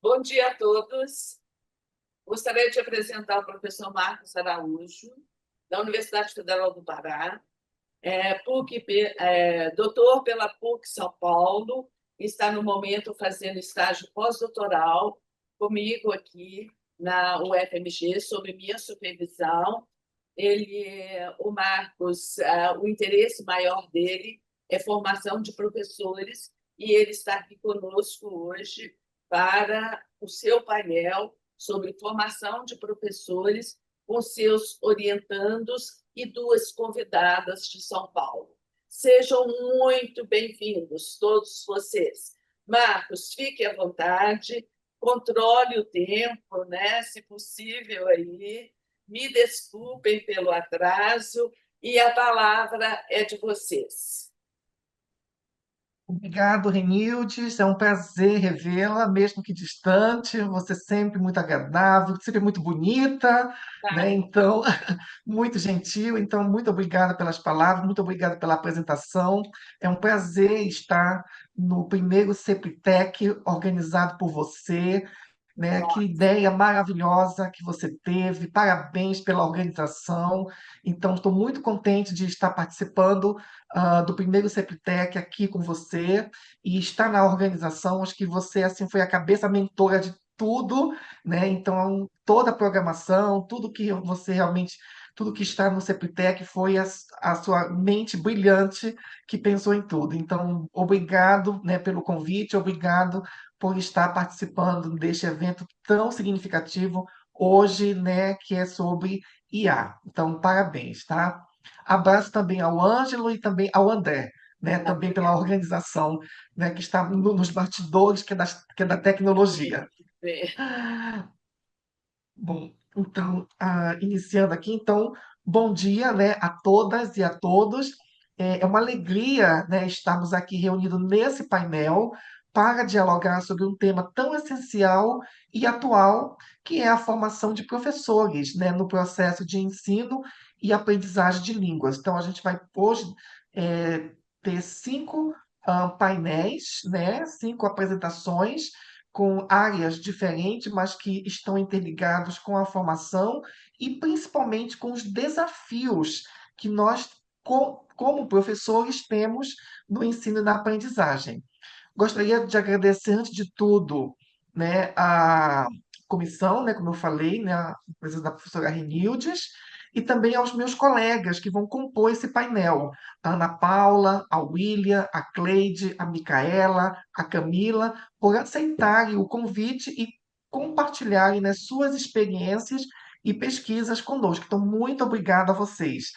Bom dia a todos. Gostaria de apresentar o professor Marcos Araújo, da Universidade Federal do Pará, doutor pela PUC São Paulo, está no momento fazendo estágio pós-doutoral comigo aqui na UFMG, sob minha supervisão. O Marcos, o interesse maior dele é formação de professores, e ele está aqui conosco hoje para o seu painel sobre formação de professores, com seus orientandos e duas convidadas de São Paulo. Sejam muito bem-vindos, todos vocês. Marcos, fique à vontade, controle o tempo, né, se possível aí. Me desculpem pelo atraso e a palavra é de vocês. Obrigado, Renildes. É um prazer revê-la, mesmo que distante. Você sempre muito agradável, sempre muito bonita, né? Tá? Então, muito gentil. Então, muito obrigada pelas palavras, muito obrigada pela apresentação. É um prazer estar no primeiro CEPTEC organizado por você, né? Que ideia maravilhosa que você teve. Parabéns pela organização. Então, estou muito contente de estar participando do primeiro CEPTEC aqui com você e estar na organização. Acho que você assim foi a cabeça mentora de tudo, né? Então, toda a programação, tudo que você realmente tudo que está no CEPTEC foi a sua mente brilhante que pensou em tudo. Então, obrigado, né, pelo convite, obrigado por estar participando deste evento tão significativo hoje, né, que é sobre IA. Então, parabéns, tá? Abraço também ao Ângelo e também ao André, né, também pela Obrigada. organização, né, que está nos bastidores, que é da tecnologia. Bom, então, iniciando aqui, então, bom dia, né, a todas e a todos. É uma alegria, né, estarmos aqui reunidos nesse painel para dialogar sobre um tema tão essencial e atual, que é a formação de professores, né, no processo de ensino e aprendizagem de línguas. Então, a gente vai hoje ter cinco painéis, né, cinco apresentações com áreas diferentes, mas que estão interligados com a formação e principalmente com os desafios que nós, como professores, temos no ensino e na aprendizagem. Gostaria de agradecer, antes de tudo, né, a comissão, né, como eu falei, né, a presença da professora Renildes, e também aos meus colegas que vão compor esse painel, a Ana Paula, a William, a Cleide, a Micaela, a Camila, por aceitarem o convite e compartilharem, né, suas experiências e pesquisas conosco. Então, muito obrigada a vocês.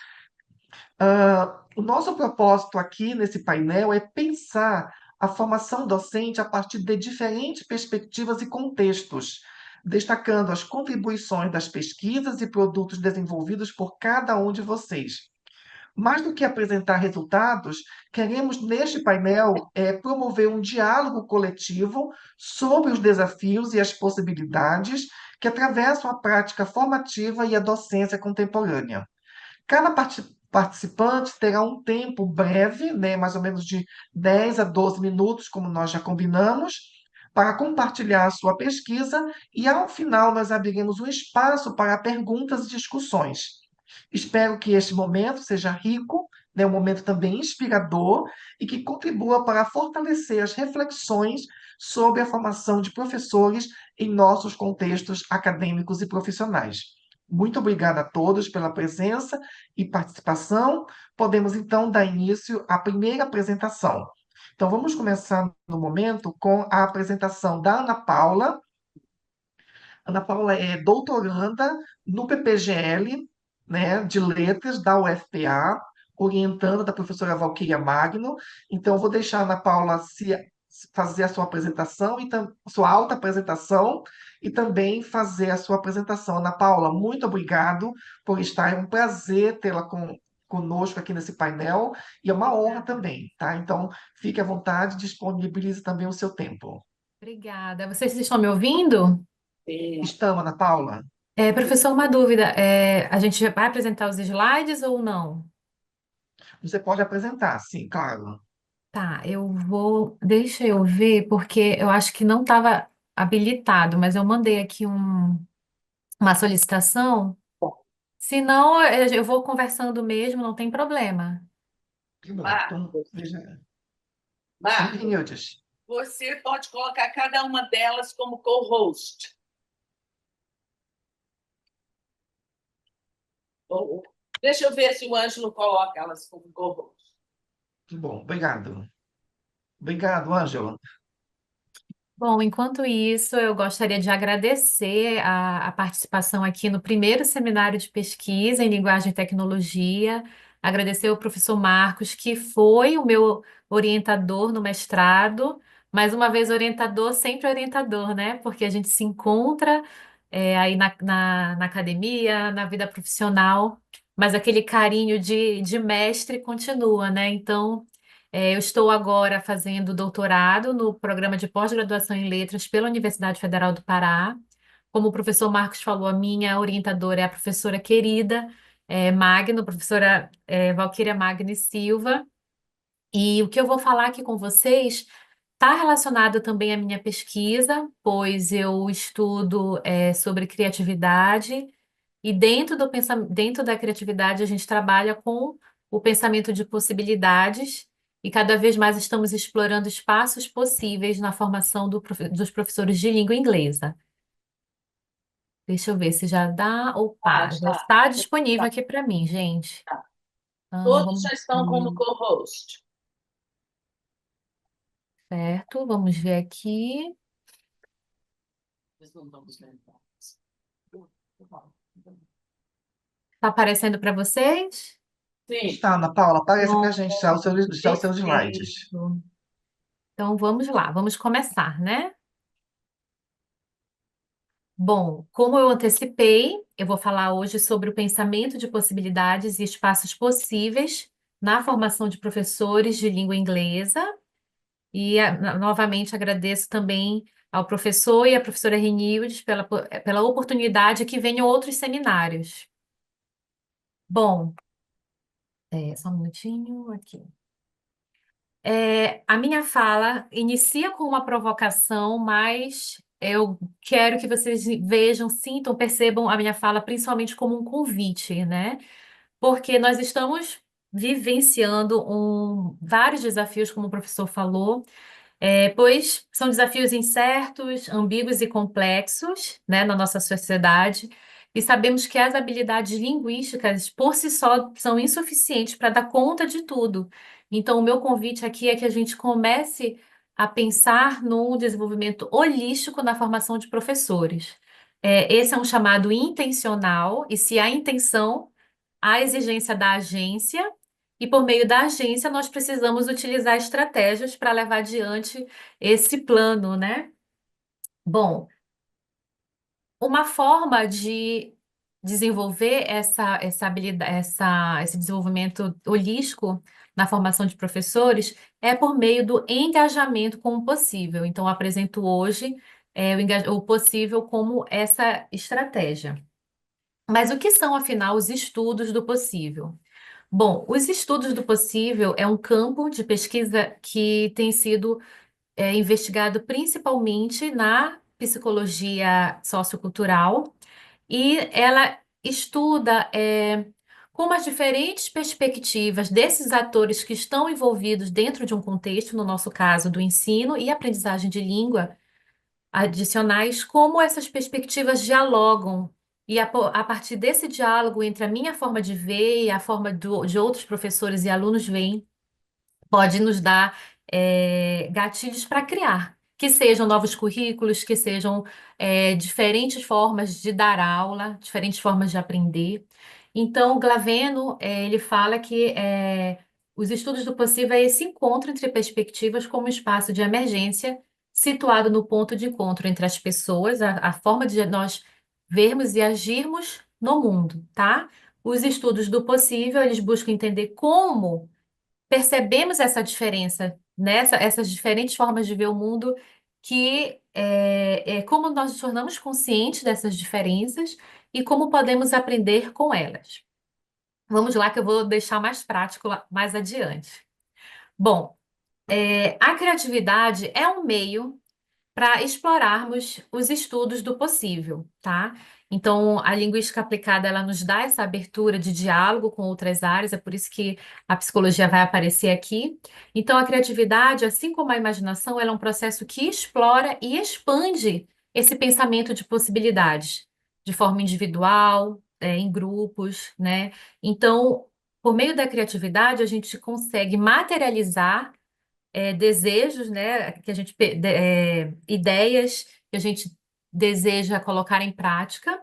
O nosso propósito aqui nesse painel é pensar a formação docente a partir de diferentes perspectivas e contextos, destacando as contribuições das pesquisas e produtos desenvolvidos por cada um de vocês. Mais do que apresentar resultados, queremos neste painel promover um diálogo coletivo sobre os desafios e as possibilidades que atravessam a prática formativa e a docência contemporânea. Cada participante terá um tempo breve, né, mais ou menos de 10 a 12 minutos, como nós já combinamos, para compartilhar a sua pesquisa e, ao final, nós abriremos um espaço para perguntas e discussões. Espero que este momento seja rico, né, um momento também inspirador e que contribua para fortalecer as reflexões sobre a formação de professores em nossos contextos acadêmicos e profissionais. Muito obrigada a todos pela presença e participação. Podemos então dar início à primeira apresentação. Então, vamos começar no momento com a apresentação da Ana Paula. Ana Paula é doutoranda no PPGL, né, de Letras da UFPA, orientanda da professora Valquíria Magno. Então, eu vou deixar a Ana Paula fazer a sua apresentação, e sua auto-apresentação, e também fazer a sua apresentação. Ana Paula, muito obrigado por estar. É um prazer tê-la conosco aqui nesse painel, e é uma honra Obrigada. também, tá? Então, fique à vontade, disponibilize também o seu tempo. Obrigada. Vocês estão me ouvindo? Sim. Estamos, Ana Paula? Professor, uma dúvida. A gente já vai apresentar os slides ou não? Você pode apresentar, sim, claro. Tá, eu vou. Deixa eu ver, porque eu acho que não estava. habilitado, mas eu mandei aqui uma solicitação. Bom, Se não, eu vou conversando mesmo, não tem problema. que bom. Então, Marcos, veja. Sim, Marcos, Nildes. você pode colocar cada uma delas como co-host. Deixa eu ver se o Ângelo coloca elas como co-host. Que bom. Obrigado. Obrigado, Ângelo. Bom, enquanto isso, eu gostaria de agradecer a participação aqui no primeiro seminário de pesquisa em linguagem e tecnologia, agradecer ao professor Marcos, que foi o meu orientador no mestrado, mais uma vez orientador, sempre orientador, né? Porque a gente se encontra aí na academia, na vida profissional, mas aquele carinho de mestre continua, né? Então. Eu estou agora fazendo doutorado no programa de pós-graduação em letras pela Universidade Federal do Pará. Como o professor Marcos falou, a minha orientadora é a professora querida Magno, professora Valquíria Magni Silva. E o que eu vou falar aqui com vocês está relacionado também à minha pesquisa, pois eu estudo sobre criatividade e dentro da criatividade, a gente trabalha com o pensamento de possibilidades e cada vez mais estamos explorando espaços possíveis na formação dos professores de língua inglesa. Deixa eu ver se já dá. Ah, Opa, já já. está disponível Tá, aqui para mim, gente. tá. Então, Todos vamos já estão como ver. co-host. Certo, vamos ver aqui. Eles não estão buscando. Está aparecendo para vocês? Sim, Está, Ana Paula, aparece para a gente já os seus Perfeito. slides. Então vamos lá, vamos começar, né? Bom, como eu antecipei, eu vou falar hoje sobre o pensamento de possibilidades e espaços possíveis na formação de professores de língua inglesa. E, novamente, agradeço também ao professor e à professora Renildes pela oportunidade que venham outros seminários. Bom, só um minutinho aqui. A minha fala inicia com uma provocação, mas eu quero que vocês vejam, sintam, percebam a minha fala principalmente como um convite, né? Porque nós estamos vivenciando vários desafios, como o professor falou, pois são desafios incertos, ambíguos e complexos, né, na nossa sociedade, e sabemos que as habilidades linguísticas, por si só, são insuficientes para dar conta de tudo. Então, o meu convite aqui é que a gente comece a pensar no desenvolvimento holístico na formação de professores. Esse é um chamado intencional, e se há intenção, há exigência da agência. E por meio da agência, nós precisamos utilizar estratégias para levar adiante esse plano, né? Bom, uma forma de desenvolver essa habilidade, esse desenvolvimento holístico na formação de professores é por meio do engajamento com o possível. Então, eu apresento hoje o possível como essa estratégia. Mas o que são, afinal, os estudos do possível? Bom, os estudos do possível é um campo de pesquisa que tem sido investigado principalmente na psicologia sociocultural e ela estuda como as diferentes perspectivas desses atores que estão envolvidos dentro de um contexto, no nosso caso, do ensino e aprendizagem de língua adicionais, como essas perspectivas dialogam. E a partir desse diálogo entre a minha forma de ver e a forma de outros professores e alunos veem, pode nos dar gatilhos para criar, que sejam novos currículos, que sejam diferentes formas de dar aula, diferentes formas de aprender. Então, Glaveno, ele fala que os estudos do possível é esse encontro entre perspectivas como espaço de emergência, situado no ponto de encontro entre as pessoas, a forma de nós vermos e agirmos no mundo, tá? Os estudos do possível, eles buscam entender como percebemos essa diferença, né? Essas diferentes formas de ver o mundo, que como nós nos tornamos conscientes dessas diferenças e como podemos aprender com elas. Vamos lá, que eu vou deixar mais prático mais adiante. Bom, a criatividade é um meio para explorarmos os estudos do possível, tá? Então, a linguística aplicada, ela nos dá essa abertura de diálogo com outras áreas, é por isso que a psicologia vai aparecer aqui. Então, a criatividade, assim como a imaginação, ela é um processo que explora e expande esse pensamento de possibilidades, de forma individual, em grupos, né? Então, por meio da criatividade, a gente consegue materializar desejos, né, que a gente, ideias que a gente deseja colocar em prática,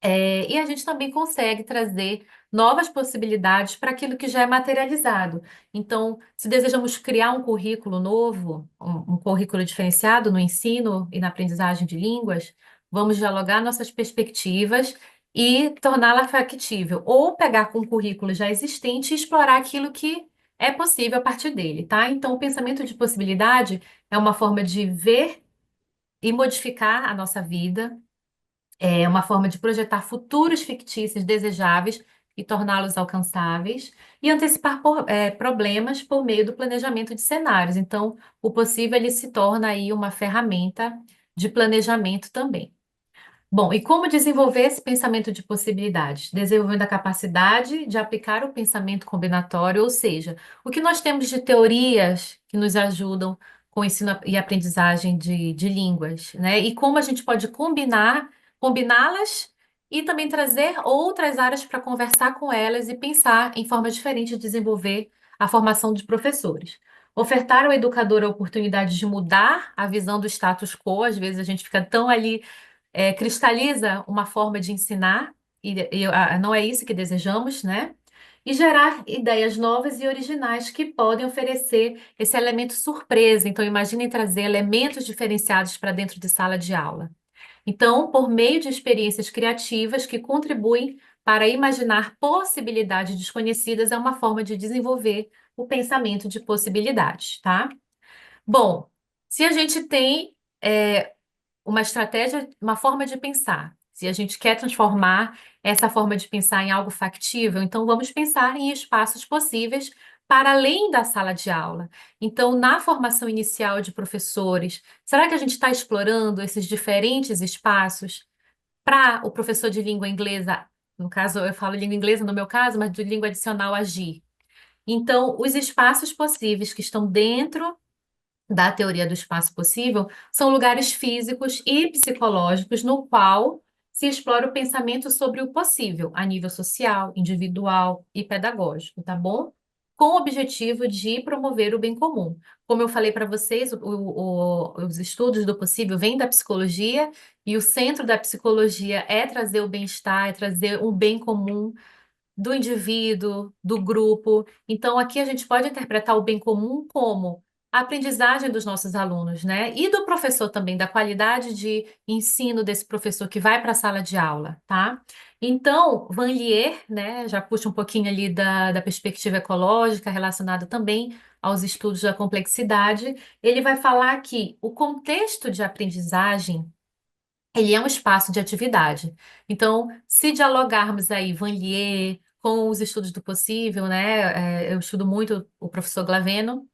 e a gente também consegue trazer novas possibilidades para aquilo que já é materializado. Então, se desejamos criar um currículo novo, um currículo diferenciado no ensino e na aprendizagem de línguas, vamos dialogar nossas perspectivas e torná-la factível, ou pegar com um currículo já existente e explorar aquilo que é possível a partir dele, tá? Então, o pensamento de possibilidade é uma forma de ver e modificar a nossa vida, é uma forma de projetar futuros fictícios desejáveis e torná-los alcançáveis, e antecipar problemas por meio do planejamento de cenários. Então, o possível ele se torna aí uma ferramenta de planejamento também. Bom, e como desenvolver esse pensamento de possibilidades? Desenvolvendo a capacidade de aplicar o pensamento combinatório, ou seja, o que nós temos de teorias que nos ajudam com o ensino e aprendizagem de línguas, né? E como a gente pode combiná-las e também trazer outras áreas para conversar com elas e pensar em formas diferentes de desenvolver a formação de professores. Ofertar ao educador a oportunidade de mudar a visão do status quo, às vezes a gente fica tão ali cristaliza uma forma de ensinar, e não é isso que desejamos, né? E gerar ideias novas e originais que podem oferecer esse elemento surpresa. Então, imaginem trazer elementos diferenciados para dentro de sala de aula. Então, por meio de experiências criativas que contribuem para imaginar possibilidades desconhecidas, é uma forma de desenvolver o pensamento de possibilidades, tá? Bom, se a gente tem uma estratégia, uma forma de pensar. Se a gente quer transformar essa forma de pensar em algo factível, então vamos pensar em espaços possíveis para além da sala de aula. Então, na formação inicial de professores, será que a gente está explorando esses diferentes espaços para o professor de língua inglesa, no caso, eu falo língua inglesa no meu caso, mas de língua adicional agir? Então, os espaços possíveis que estão dentro da teoria do espaço possível são lugares físicos e psicológicos no qual se explora o pensamento sobre o possível a nível social, individual e pedagógico, tá bom? Com o objetivo de promover o bem comum. Como eu falei para vocês, os estudos do possível vêm da psicologia e o centro da psicologia é trazer o bem-estar, é trazer um bem comum do indivíduo, do grupo. Então, aqui a gente pode interpretar o bem comum como a aprendizagem dos nossos alunos, né? E do professor também, da qualidade de ensino desse professor que vai para a sala de aula, tá? Então, Van Lier, né, já puxa um pouquinho ali da perspectiva ecológica relacionada também aos estudos da complexidade. Ele vai falar que o contexto de aprendizagem ele é um espaço de atividade. Então, se dialogarmos aí Van Lier com os estudos do possível, né? Eu estudo muito o professor Glaveno,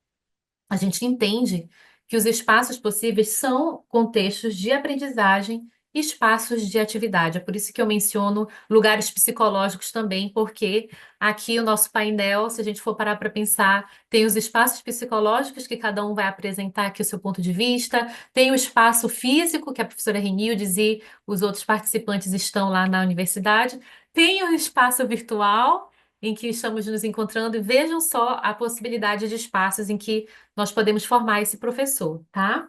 a gente entende que os espaços possíveis são contextos de aprendizagem e espaços de atividade. É por isso que eu menciono lugares psicológicos também, porque aqui o nosso painel, se a gente for parar para pensar, tem os espaços psicológicos que cada um vai apresentar aqui o seu ponto de vista, tem o espaço físico que a professora Renildes e os outros participantes estão lá na universidade, tem o espaço virtual em que estamos nos encontrando, e vejam só a possibilidade de espaços em que nós podemos formar esse professor, tá?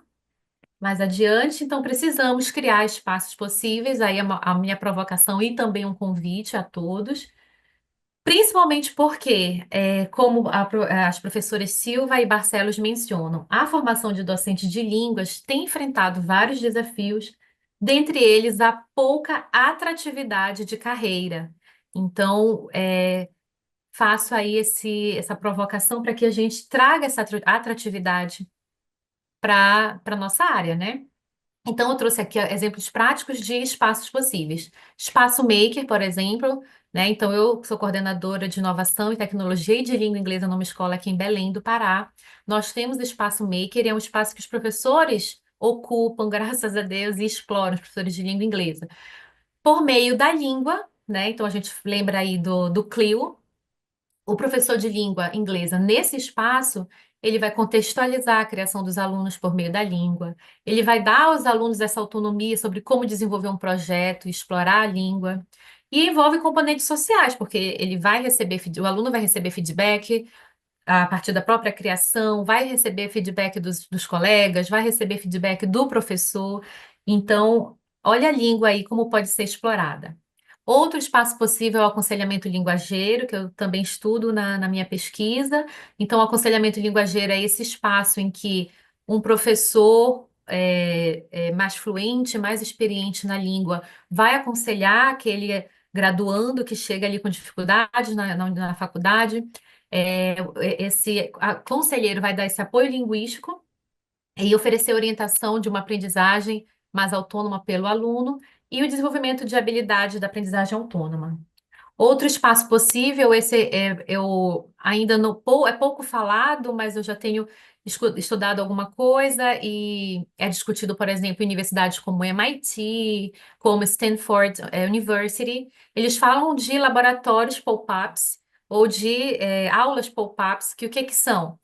Mais adiante, então, precisamos criar espaços possíveis, aí é a minha provocação e também um convite a todos, principalmente porque, como as professoras Silva e Barcelos mencionam, a formação de docentes de línguas tem enfrentado vários desafios, dentre eles a pouca atratividade de carreira. Então, faço aí essa provocação para que a gente traga essa atratividade para a nossa área, né? Então, eu trouxe aqui ó, exemplos práticos de espaços possíveis. Espaço Maker, por exemplo, né? Então, eu sou coordenadora de inovação e tecnologia e de língua inglesa numa escola aqui em Belém do Pará. Nós temos Espaço Maker, é um espaço que os professores ocupam, graças a Deus, e exploram os professores de língua inglesa por meio da língua, né? Então a gente lembra aí do Clio, o professor de língua inglesa, nesse espaço, ele vai contextualizar a criação dos alunos por meio da língua, ele vai dar aos alunos essa autonomia sobre como desenvolver um projeto, explorar a língua, e envolve componentes sociais, porque ele vai receber, o aluno vai receber feedback a partir da própria criação, vai receber feedback dos colegas, vai receber feedback do professor. Então, olha a língua aí como pode ser explorada. Outro espaço possível é o aconselhamento linguageiro, que eu também estudo na minha pesquisa. Então, o aconselhamento linguageiro é esse espaço em que um professor mais fluente, mais experiente na língua, vai aconselhar aquele graduando que chega ali com dificuldades na faculdade. Esse conselheiro vai dar esse apoio linguístico e oferecer orientação de uma aprendizagem mais autônoma pelo aluno e o desenvolvimento de habilidades da aprendizagem autônoma. Outro espaço possível, esse eu ainda não, é pouco falado, mas eu já tenho estudado alguma coisa e é discutido, por exemplo, em universidades como MIT, como Stanford University. Eles falam de laboratórios pop-ups ou de aulas pop-ups, que o que que são?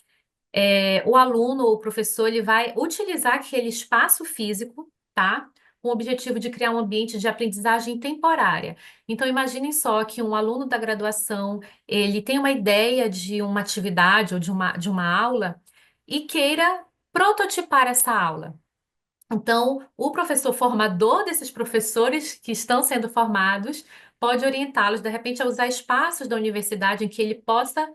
O aluno ou o professor ele vai utilizar aquele espaço físico, tá? Com o objetivo de criar um ambiente de aprendizagem temporária. Então, imaginem só que um aluno da graduação, ele tem uma ideia de uma atividade ou de uma aula e queira prototipar essa aula. Então, o professor formador desses professores que estão sendo formados pode orientá-los, de repente, a usar espaços da universidade em que ele possa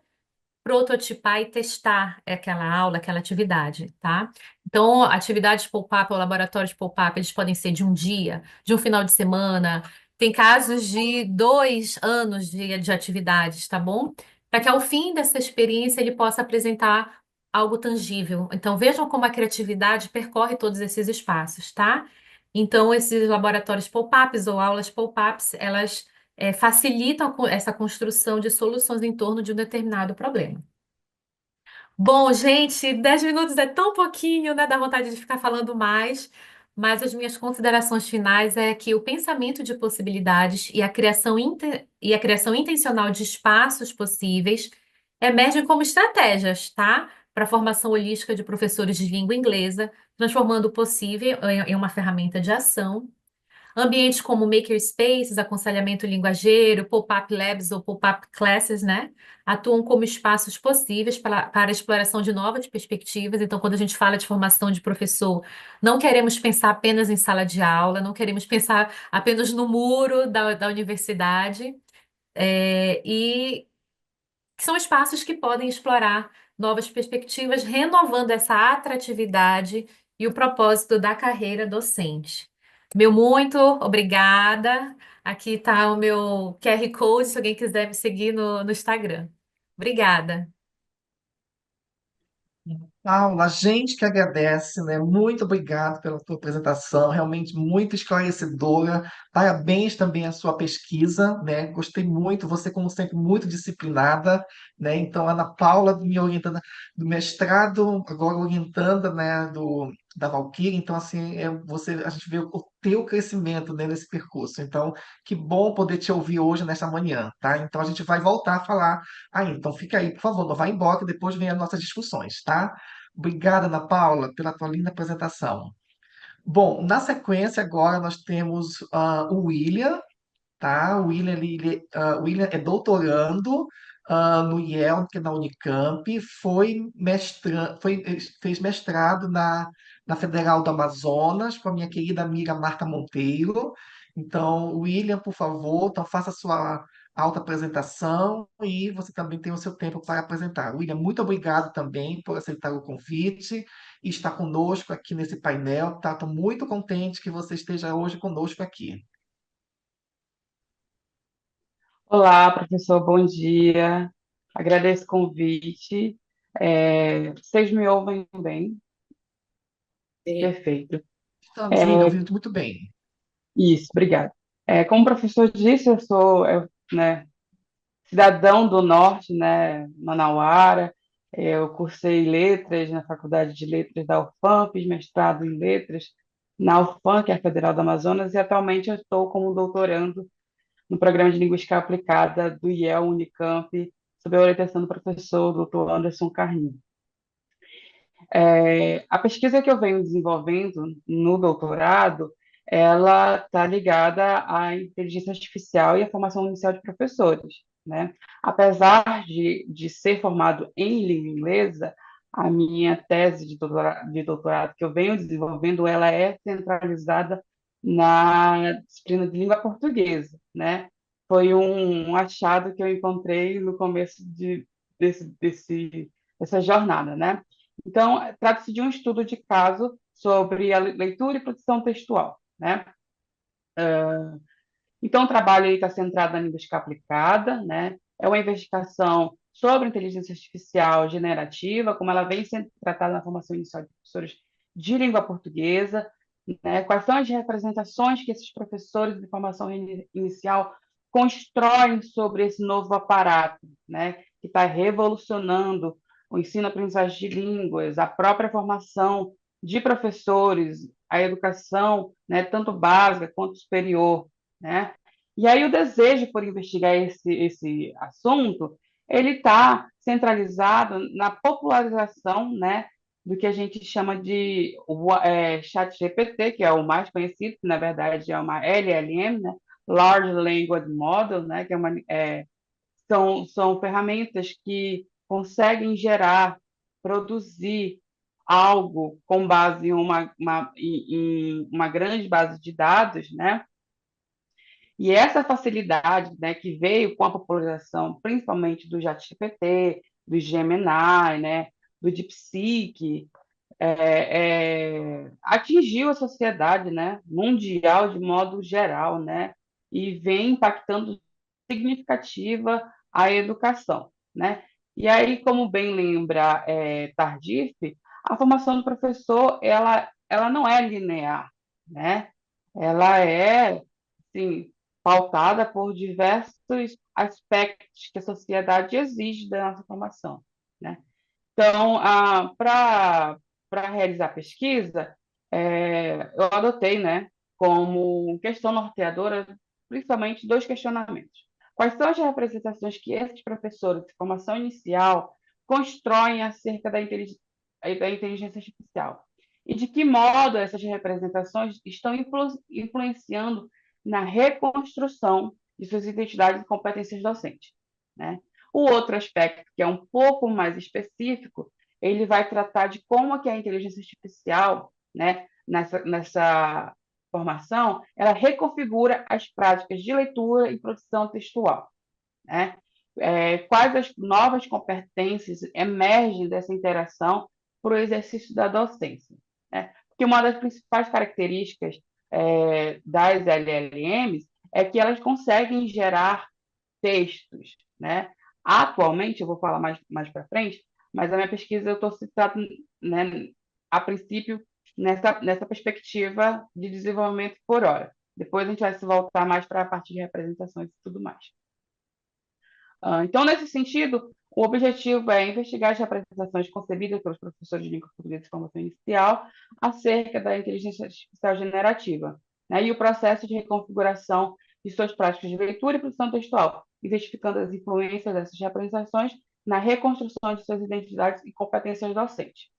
prototipar e testar aquela aula, aquela atividade, tá? Então, atividades pop-up ou laboratórios pop-up, eles podem ser de um dia, de um final de semana, tem casos de 2 anos de atividades, tá bom? Para que ao fim dessa experiência ele possa apresentar algo tangível. Então, vejam como a criatividade percorre todos esses espaços, tá? Então, esses laboratórios pop-ups ou aulas pop-ups, elas facilitam essa construção de soluções em torno de um determinado problema. Bom, gente, 10 minutos é tão pouquinho, né? Dá vontade de ficar falando mais, mas as minhas considerações finais é que o pensamento de possibilidades e a criação intencional de espaços possíveis emergem como estratégias, tá? Para a formação holística de professores de língua inglesa, transformando o possível em uma ferramenta de ação. Ambientes como makerspaces, aconselhamento linguageiro, pop-up labs ou pop-up classes, né? Atuam como espaços possíveis para a exploração de novas perspectivas. Então, quando a gente fala de formação de professor, não queremos pensar apenas em sala de aula, não queremos pensar apenas no muro da universidade. E são espaços que podem explorar novas perspectivas, renovando essa atratividade e o propósito da carreira docente. Meu muito obrigada. Aqui está o meu QR Code, se alguém quiser me seguir no Instagram. Obrigada. Paula, a gente que agradece, né? Muito obrigado pela tua apresentação, realmente muito esclarecedora. Parabéns também à sua pesquisa, né? Gostei muito, você, como sempre, muito disciplinada, né? Então, a Ana Paula me orientando do mestrado, agora orientando, né, da Valquíria. Então, assim, a gente vê o teu crescimento, né, nesse percurso. Então, que bom poder te ouvir hoje, nessa manhã, tá? Então, a gente vai voltar a falar ainda. Então, fica aí, por favor, não vá embora, que depois vem as nossas discussões, tá? Obrigada, Ana Paula, pela tua linda apresentação. Bom, na sequência, agora nós temos o William, tá? O William é doutorando no IEL, que é na Unicamp, fez mestrado na Federal do Amazonas com a minha querida amiga Marta Monteiro. Então, William, por favor, então faça a sua autoapresentação e você também tem o seu tempo para apresentar. William, muito obrigado também por aceitar o convite e estar conosco aqui nesse painel, tá? Estou muito contente que você esteja hoje conosco aqui. Olá, professor, bom dia. Agradeço o convite. Vocês me ouvem bem? Sim. Perfeito. Estamos, William, ouvindo muito bem. Isso, obrigada. Como o professor disse, eu sou, né, cidadão do norte, né, Manauara. Eu cursei letras na Faculdade de Letras da UFAM, fiz mestrado em letras na UFAM, que é a Federal do Amazonas, e atualmente eu estou como doutorando no programa de Linguística Aplicada do IEL Unicamp, sob a orientação do professor Dr. Anderson Carrinho. A pesquisa que eu venho desenvolvendo no doutorado, ela está ligada à inteligência artificial e à formação inicial de professores, né? Apesar de ser formado em língua inglesa, a minha tese de doutorado que eu venho desenvolvendo, ela é centralizada na disciplina de língua portuguesa, né? Foi um achado que eu encontrei no começo dessa jornada, né? Então, trata-se de um estudo de caso sobre a leitura e produção textual, né? Então, o trabalho está centrado na linguística aplicada, né? É uma investigação sobre inteligência artificial generativa, como ela vem sendo tratada na formação inicial de professores de língua portuguesa, né? Quais são as representações que esses professores de formação inicial constroem sobre esse novo aparato, né? Que está revolucionando o ensino-aprendizagem de línguas, a própria formação de professores, a educação, né? Tanto básica quanto superior, né? E aí o desejo por investigar esse assunto, ele está centralizado na popularização, né, do que a gente chama de chat GPT, que é o mais conhecido, que na verdade é uma LLM, né, Large Language Model, né, que são ferramentas que conseguem gerar, produzir algo com base em uma grande base de dados, né? E essa facilidade, né, que veio com a popularização, principalmente do ChatGPT, do Gemini, né, do DeepSeek, atingiu a sociedade, né, mundial de modo geral, né, e vem impactando significativa a educação, né? E aí, como bem lembra Tardif, a formação do professor ela não é linear, né? Ela é, sim, pautada por diversos aspectos que a sociedade exige da nossa formação, né? Então, para realizar a pesquisa, eu adotei, né, como questão norteadora, principalmente dois questionamentos. Quais são as representações que esses professores de formação inicial constroem acerca da inteligência artificial? E de que modo essas representações estão influenciando na reconstrução de suas identidades e competências docentes, né? O outro aspecto, que é um pouco mais específico, ele vai tratar de como que a inteligência artificial, né, nessa formação, ela reconfigura as práticas de leitura e produção textual, né? Quais as novas competências emergem dessa interação para o exercício da docência, né? Porque uma das principais características das LLMs é que elas conseguem gerar textos, né? Atualmente, eu vou falar mais para frente, mas a minha pesquisa eu estou citando, né, a princípio, nessa perspectiva de desenvolvimento por hora. Depois a gente vai se voltar mais para a parte de representações e tudo mais. Então, nesse sentido, o objetivo é investigar as representações concebidas pelos professores de língua portuguesa de formação inicial acerca da inteligência artificial generativa, né, e o processo de reconfiguração de suas práticas de leitura e produção textual, identificando as influências dessas representações na reconstrução de suas identidades e competências docentes.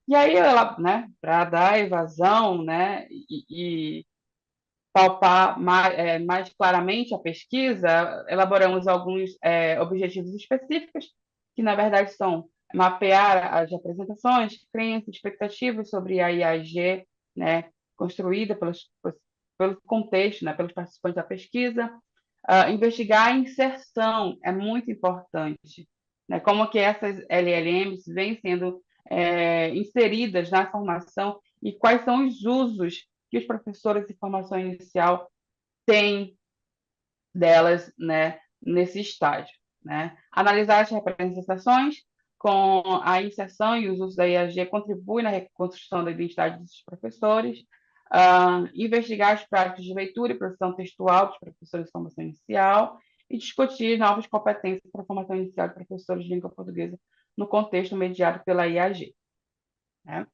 E aí, ela, né, para dar evasão, né, e palpar mais claramente a pesquisa, elaboramos alguns objetivos específicos, que na verdade são mapear as representações, crenças, expectativas sobre a IAG, né, construída pelo contexto, né, pelos participantes da pesquisa. Investigar a inserção é muito importante, né, como que essas LLMs vêm sendo inseridas na formação e quais são os usos que os professores de formação inicial têm delas, né, nesse estágio, né? Analisar as representações com a inserção e os usos da IAG contribui na reconstrução da identidade dos professores, investigar as práticas de leitura e produção textual dos professores de formação inicial e discutir novas competências para a formação inicial de professores de língua portuguesa no contexto mediado pela IAG, né?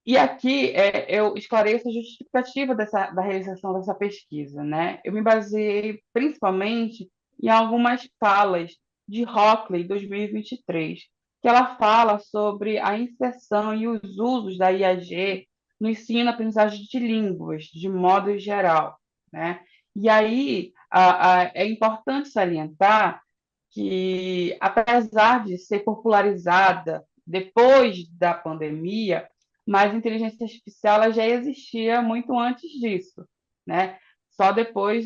E aqui eu esclareço a justificativa da realização dessa pesquisa, né? Eu me baseei principalmente em algumas falas de Hockley, 2023, que ela fala sobre a inserção e os usos da IAG no ensino e aprendizagem de línguas, de modo geral, né? E aí é importante salientar que, apesar de ser popularizada depois da pandemia, mas a inteligência artificial ela já existia muito antes disso, né? Só depois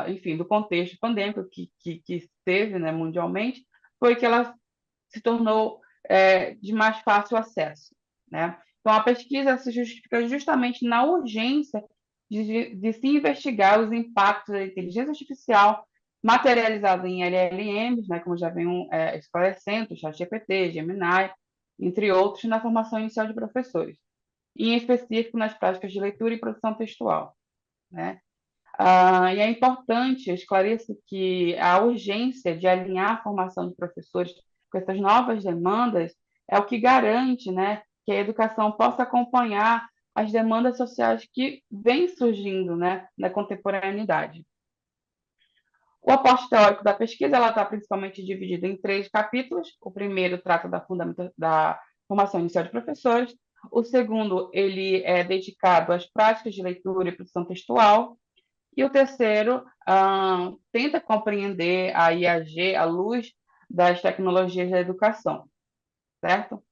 enfim, do contexto pandêmico que teve, né, mundialmente, foi que ela se tornou de mais fácil acesso, né? Então, a pesquisa se justifica justamente na urgência de se investigar os impactos da inteligência artificial materializada em LLMs, né, como já venho esclarecendo, ChatGPT, Gemini, entre outros, na formação inicial de professores, e em específico nas práticas de leitura e produção textual, né? E é importante, eu esclareço que a urgência de alinhar a formação de professores com essas novas demandas é o que garante, né, que a educação possa acompanhar as demandas sociais que vêm surgindo, né, na contemporaneidade. O aporte teórico da pesquisa está principalmente dividido em 3 capítulos. O primeiro trata da formação inicial de professores. O segundo ele é dedicado às práticas de leitura e produção textual. E o terceiro tenta compreender a IAG à luz das tecnologias da educação, certo?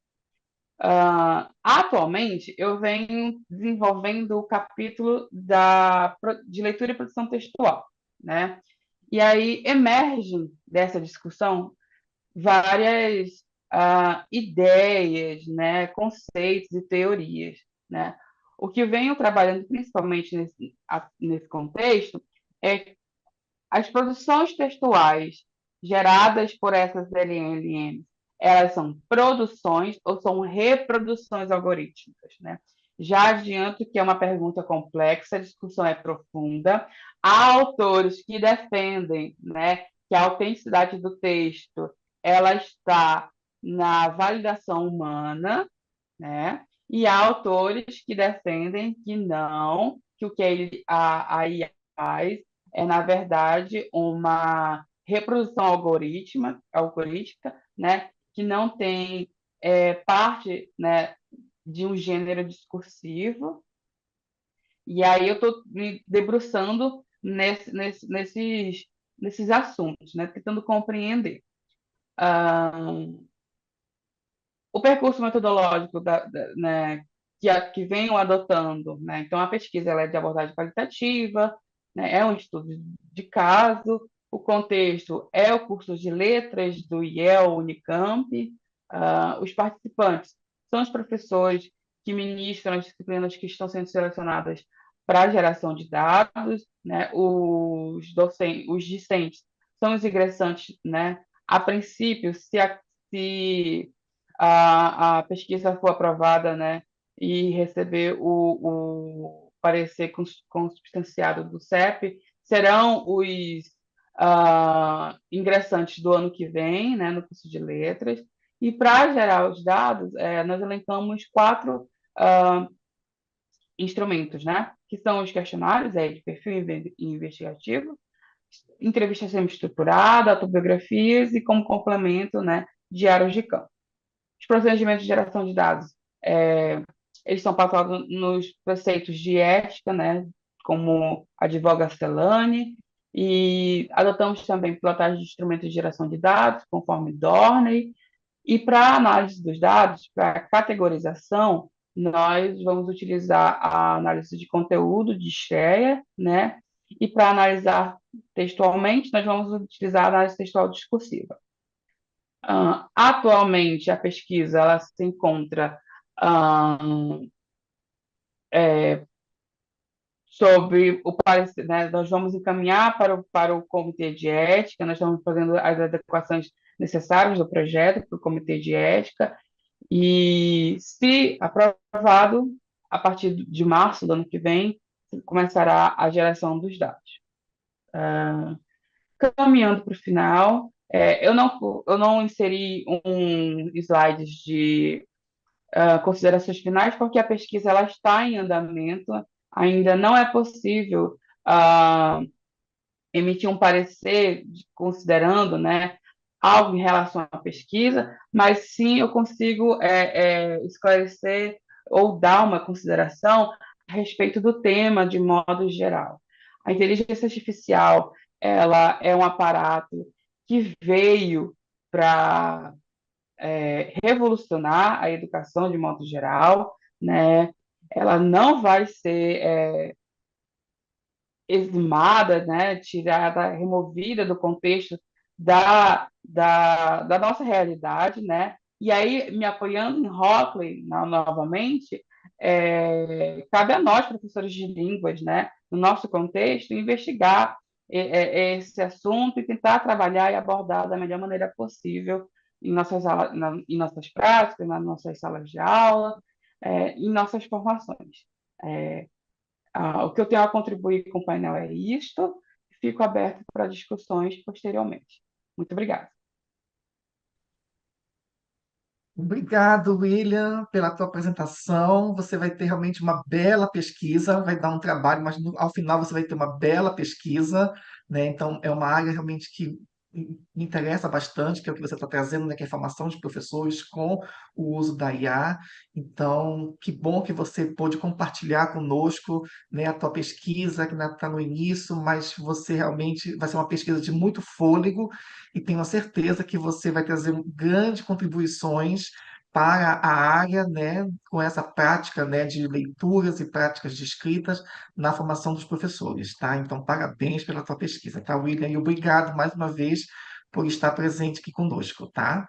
Atualmente, eu venho desenvolvendo o capítulo de leitura e produção textual, né? E aí emergem dessa discussão várias ideias, né, conceitos e teorias, né? O que eu venho trabalhando principalmente nesse contexto é as produções textuais geradas por essas LLMs, elas são produções ou são reproduções algorítmicas, né? Já adianto que é uma pergunta complexa, a discussão é profunda. Há autores que defendem, né, que a autenticidade do texto ela está na validação humana, né? E há autores que defendem que não, que o que a IA faz é, na verdade, uma reprodução algorítmica, né? Que não tem parte, né, de um gênero discursivo. E aí eu estou me debruçando nesses assuntos, né? Tentando compreender. O percurso metodológico né, que venho adotando, né? Então, a pesquisa ela é de abordagem qualitativa, né? É um estudo de caso, o contexto é o curso de letras do IEL Unicamp, os participantes são os professores que ministram as disciplinas que estão sendo selecionadas para a geração de dados, né? Os discentes são os ingressantes, né? A princípio, se a pesquisa for aprovada, né, e receber o parecer consubstanciado do CEP, serão os ingressantes do ano que vem, né, no curso de letras. E para gerar os dados, nós elencamos 4 instrumentos, né, que são os questionários de perfil investigativo, entrevista semi-estruturada, autobiografias e, como complemento, né, diários de campo. Os procedimentos de geração de dados, eles são pautados nos preceitos de ética, né, como advoga Celane, e adotamos também pilotagem de instrumentos de geração de dados, conforme Dorney, e para análise dos dados, para categorização, nós vamos utilizar a análise de conteúdo de Schreier, né, e para analisar textualmente, nós vamos utilizar a análise textual discursiva. Atualmente, a pesquisa ela se encontra sobre o parecer, né? Nós vamos encaminhar para o comitê de ética, nós estamos fazendo as adequações necessárias do projeto para o comitê de ética, e, se aprovado, a partir de março do ano que vem, começará a geração dos dados. caminhando para o final. Eu não inseri um slide de considerações finais, porque a pesquisa ela está em andamento, ainda não é possível ah, emitir um parecer considerando, né, algo em relação à pesquisa, mas sim eu consigo esclarecer ou dar uma consideração a respeito do tema de modo geral. A inteligência artificial, ela é um aparato que veio para revolucionar a educação de modo geral, né? Ela não vai ser eximada, né, tirada, removida do contexto da nossa realidade, né? E aí, me apoiando em Rockley, novamente, cabe a nós, professores de línguas, né, no nosso contexto, investigar esse assunto e tentar trabalhar e abordar da melhor maneira possível em nossas práticas, nas nossas salas de aula, em nossas formações. É, o que eu tenho a contribuir com o painel é isto, fico aberto para discussões posteriormente. Muito obrigada. Obrigado, William, pela tua apresentação. Você vai ter realmente uma bela pesquisa, vai dar um trabalho, mas ao final você vai ter uma bela pesquisa, né? Então, é uma área realmente que me interessa bastante, que é o que você está trazendo, né? Que é a formação de professores com o uso da IA. Então, que bom que você pôde compartilhar conosco, né, a tua pesquisa, que ainda está no início, mas você realmente vai ser uma pesquisa de muito fôlego e tenho a certeza que você vai trazer grandes contribuições para a área, né, com essa prática, né, de leituras e práticas de escritas na formação dos professores, tá? Então, parabéns pela tua pesquisa, tá, William? E obrigado mais uma vez por estar presente aqui conosco, tá?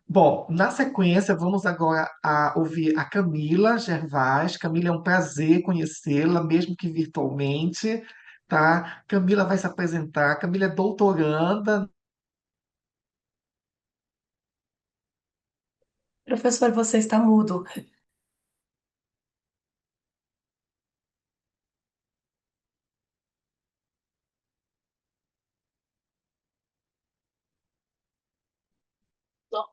Bom, na sequência, vamos agora ouvir a Camila Gervais. Camila, é um prazer conhecê-la, mesmo que virtualmente, tá? Camila vai se apresentar. Camila é doutoranda. Professor, você está mudo. Som,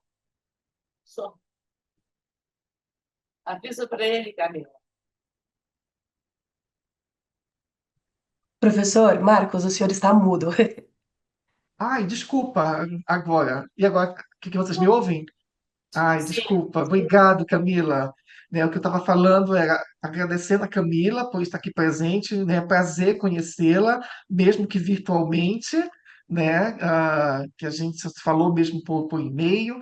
som. Avisa para ele, Camila. Professor, Marcos, o senhor está mudo. Ai, desculpa, agora. E agora, que vocês me ouvem? Ai, Sim, desculpa. Obrigado, Camila. Né, o que eu estava falando era agradecendo a Camila por estar aqui presente, né? Prazer conhecê-la, mesmo que virtualmente, né? Que a gente se falou mesmo por e-mail.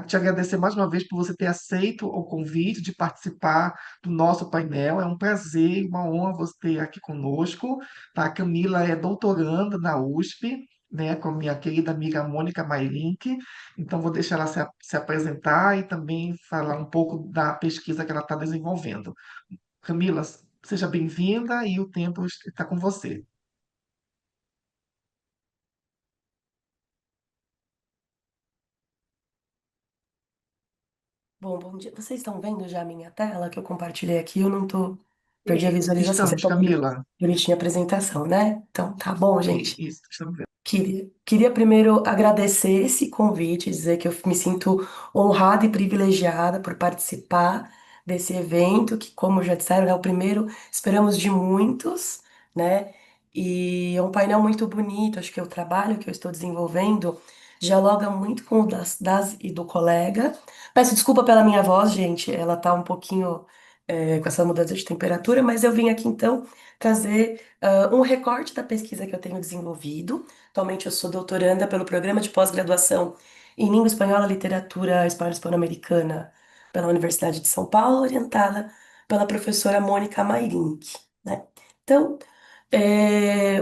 Te agradecer mais uma vez por você ter aceito o convite de participar do nosso painel. É um prazer, uma honra você ter aqui conosco, tá? A Camila é doutoranda na USP, né? Com a minha querida amiga Mônica Mailink. Então, vou deixar ela se apresentar e também falar um pouco da pesquisa que ela está desenvolvendo. Camila, seja bem-vinda e o tempo está com você. Bom dia. Vocês estão vendo já a minha tela que eu compartilhei aqui? Eu não tô. Perdi a visualização. Vocês Estamos, estão vendo Camila. bonitinha a apresentação, né? Então, tá bom, Sim, gente. isso, estamos vendo. Queria primeiro agradecer esse convite, dizer que eu me sinto honrada e privilegiada por participar desse evento, que, como já disseram, é o primeiro, esperamos de muitos, né? E é um painel muito bonito, acho que o trabalho que eu estou desenvolvendo dialoga muito com o das e do colega. Peço desculpa pela minha voz, gente, ela tá um pouquinho com essa mudança de temperatura, mas eu vim aqui então trazer um recorte da pesquisa que eu tenho desenvolvido. Atualmente eu sou doutoranda pelo programa de pós-graduação em Língua Espanhola e Literatura Espanhola Hispano-Americana pela Universidade de São Paulo, orientada pela professora Mônica Mairink, né? Então, é,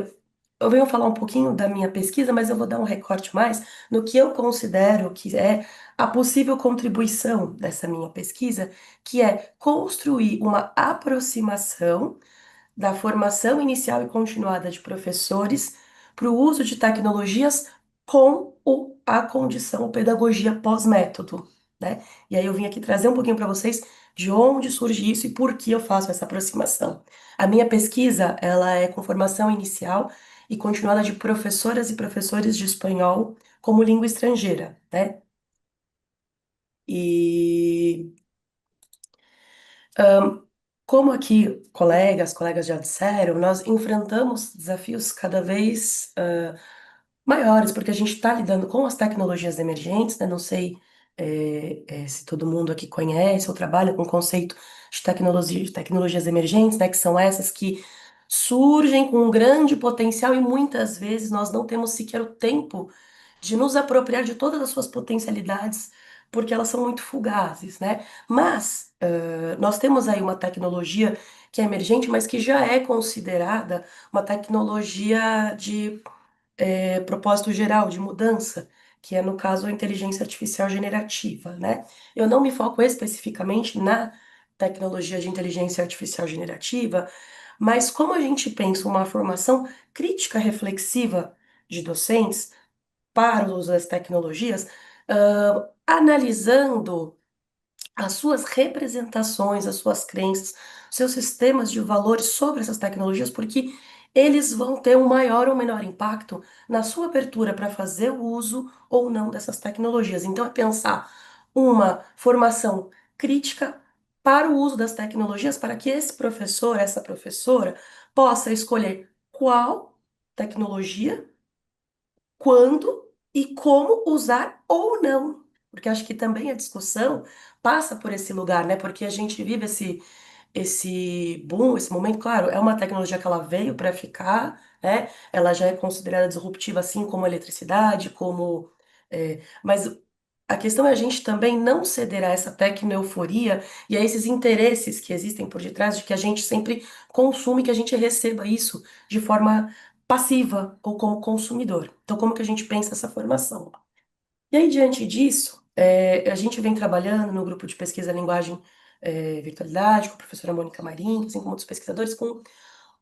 eu venho falar um pouquinho da minha pesquisa, mas eu vou dar um recorte mais no que eu considero que é a possível contribuição dessa minha pesquisa, que é construir uma aproximação da formação inicial e continuada de professores para o uso de tecnologias com a condição pedagogia pós-método, né? E aí eu vim aqui trazer um pouquinho para vocês de onde surge isso e por que eu faço essa aproximação. A minha pesquisa, ela é com formação inicial e continuada de professoras e professores de espanhol como língua estrangeira, né? E como aqui colegas já disseram, nós enfrentamos desafios cada vez maiores, porque a gente está lidando com as tecnologias emergentes, né? Não sei se todo mundo aqui conhece ou trabalha com o conceito de tecnologias emergentes, né? Que são essas que surgem com um grande potencial e muitas vezes nós não temos sequer o tempo de nos apropriar de todas as suas potencialidades, porque elas são muito fugazes, né? Mas nós temos aí uma tecnologia que é emergente, mas que já é considerada uma tecnologia de propósito geral, de mudança, que é, no caso, a inteligência artificial generativa, né? Eu não me foco especificamente na tecnologia de inteligência artificial generativa, mas como a gente pensa uma formação crítica reflexiva de docentes para o uso das tecnologias, analisando as suas representações, as suas crenças, seus sistemas de valores sobre essas tecnologias, porque eles vão ter um maior ou menor impacto na sua abertura para fazer o uso ou não dessas tecnologias. Então, é pensar uma formação crítica para o uso das tecnologias, para que esse professor, essa professora, possa escolher qual tecnologia, quando e como usar ou não. Porque acho que também a discussão passa por esse lugar, né? Porque a gente vive esse boom, esse momento, claro, é uma tecnologia que ela veio para ficar, né? Ela já é considerada disruptiva, assim como a eletricidade, mas a questão é a gente também não ceder a essa tecno-euforia e a esses interesses que existem por detrás de que a gente sempre consome, que a gente receba isso de forma passiva ou como consumidor. Então, como que a gente pensa essa formação? E aí, diante disso, a gente vem trabalhando no grupo de pesquisa Linguagem Virtualidade, com a professora Mônica Marim, assim como outros pesquisadores, com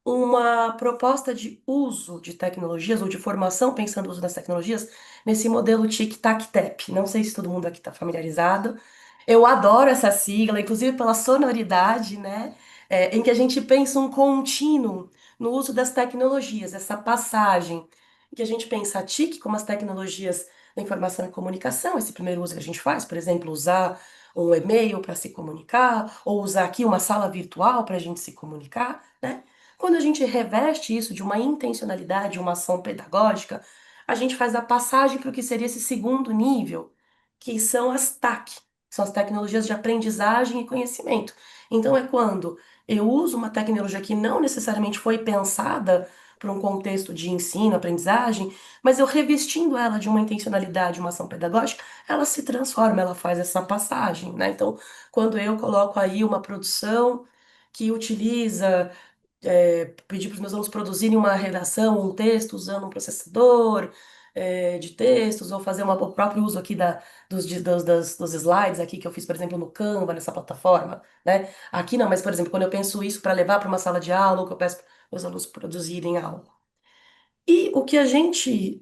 uma proposta de uso de tecnologias ou de formação pensando no uso das tecnologias nesse modelo Tic-Tac-Tep. Não sei se todo mundo aqui está familiarizado. Eu adoro essa sigla, inclusive pela sonoridade, né? Em que a gente pensa um contínuo no uso das tecnologias, essa passagem, em que a gente pensa a TIC como as tecnologias da informação e comunicação, esse primeiro uso que a gente faz, por exemplo, usar um e-mail para se comunicar, ou usar aqui uma sala virtual para a gente se comunicar, né? Quando a gente reveste isso de uma intencionalidade, uma ação pedagógica, a gente faz a passagem para o que seria esse segundo nível, que são as TAC, que são as tecnologias de aprendizagem e conhecimento. Então, é quando eu uso uma tecnologia que não necessariamente foi pensada para um contexto de ensino, aprendizagem, mas eu revestindo ela de uma intencionalidade, uma ação pedagógica, ela se transforma, ela faz essa passagem, né? Então, quando eu coloco aí uma produção que utiliza pedir para os meus alunos produzirem uma redação, um texto usando um processador de textos, ou fazer o próprio uso aqui dos slides aqui que eu fiz, por exemplo, no Canva, nessa plataforma, né? Aqui não, mas, por exemplo, quando eu penso isso para levar para uma sala de aula, ou que eu peço para os alunos produzirem algo. E o que a gente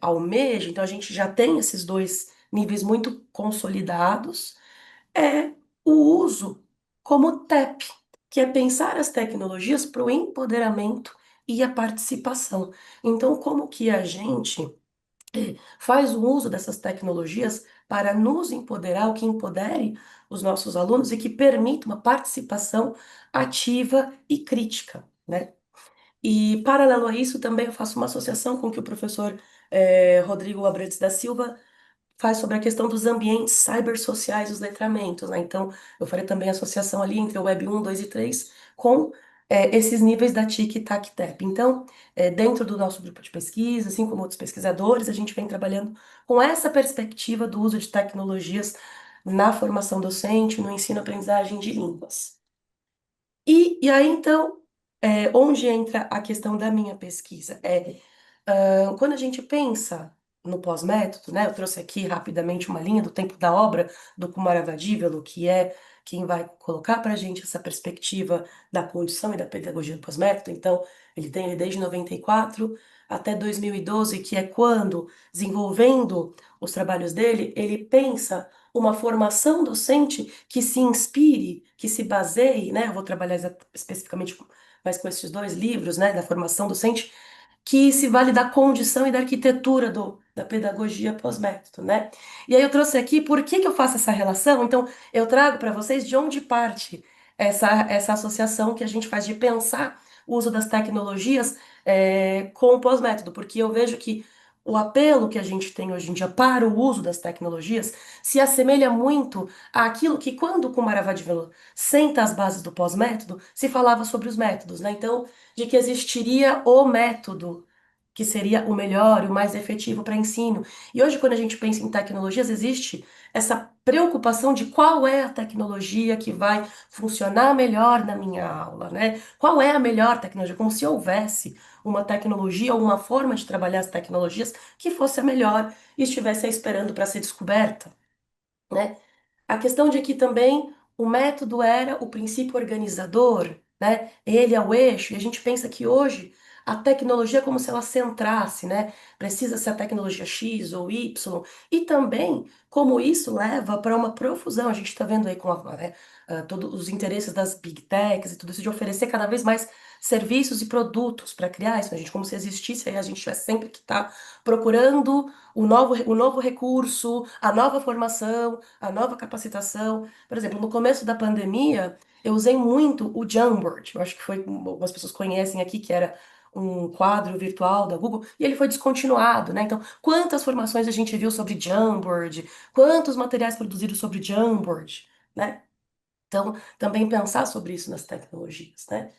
almeja, então a gente já tem esses dois níveis muito consolidados, é o uso como TEP, que é pensar as tecnologias para o empoderamento e a participação. Então, como que a gente faz o uso dessas tecnologias para nos empoderar, o que empodere os nossos alunos e que permita uma participação ativa e crítica, né? E, paralelo a isso, também eu faço uma associação com o que o professor Rodrigo Abrantes da Silva faz sobre a questão dos ambientes cibersociais, os letramentos, né? Então, eu farei também associação ali entre o Web 1, 2 e 3 com esses níveis da TIC e TAC-TEP. Então, dentro do nosso grupo de pesquisa, assim como outros pesquisadores, a gente vem trabalhando com essa perspectiva do uso de tecnologias na formação docente, no ensino-aprendizagem de línguas. E aí, então, onde entra a questão da minha pesquisa? Quando a gente pensa no pós-método, né, eu trouxe aqui rapidamente uma linha do tempo da obra do Kumaravadivelu, que é quem vai colocar para a gente essa perspectiva da condição e da pedagogia do pós-método. Então, ele tem ele desde 94 até 2012, que é quando, desenvolvendo os trabalhos dele, ele pensa uma formação docente que se inspire, que se baseie, né, eu vou trabalhar especificamente mais com esses dois livros, né, da formação docente, que se vale da condição e da arquitetura da pedagogia pós-método, né? E aí eu trouxe aqui por que que eu faço essa relação. Então, eu trago para vocês de onde parte essa associação que a gente faz de pensar o uso das tecnologias com o pós-método, porque eu vejo que o apelo que a gente tem hoje em dia para o uso das tecnologias se assemelha muito àquilo que, quando o Kumaravatimana senta as bases do pós-método, se falava sobre os métodos, né? Então, de que existiria o método que seria o melhor e o mais efetivo para ensino. E hoje, quando a gente pensa em tecnologias, existe essa preocupação de qual é a tecnologia que vai funcionar melhor na minha aula, né? Qual é a melhor tecnologia? Como se houvesse uma tecnologia ou uma forma de trabalhar as tecnologias que fosse a melhor e estivesse aí esperando para ser descoberta, né? A questão de que também o método era o princípio organizador, né? Ele é o eixo, e a gente pensa que hoje a tecnologia é como se ela centrasse, né? Precisa ser a tecnologia X ou Y, e também como isso leva para uma profusão. A gente está vendo aí com todos os interesses das big techs e tudo isso de oferecer cada vez mais serviços e produtos para criar isso, né, gente? Como se existisse aí, a gente tivesse sempre que estar procurando o novo recurso, a nova formação, a nova capacitação. Por exemplo, no começo da pandemia, eu usei muito o Jamboard. Eu acho que foi, algumas pessoas conhecem aqui, que era um quadro virtual da Google, e ele foi descontinuado, né? Então, quantas formações a gente viu sobre Jamboard, quantos materiais produzidos sobre Jamboard, né? Então, também pensar sobre isso nas tecnologias, né?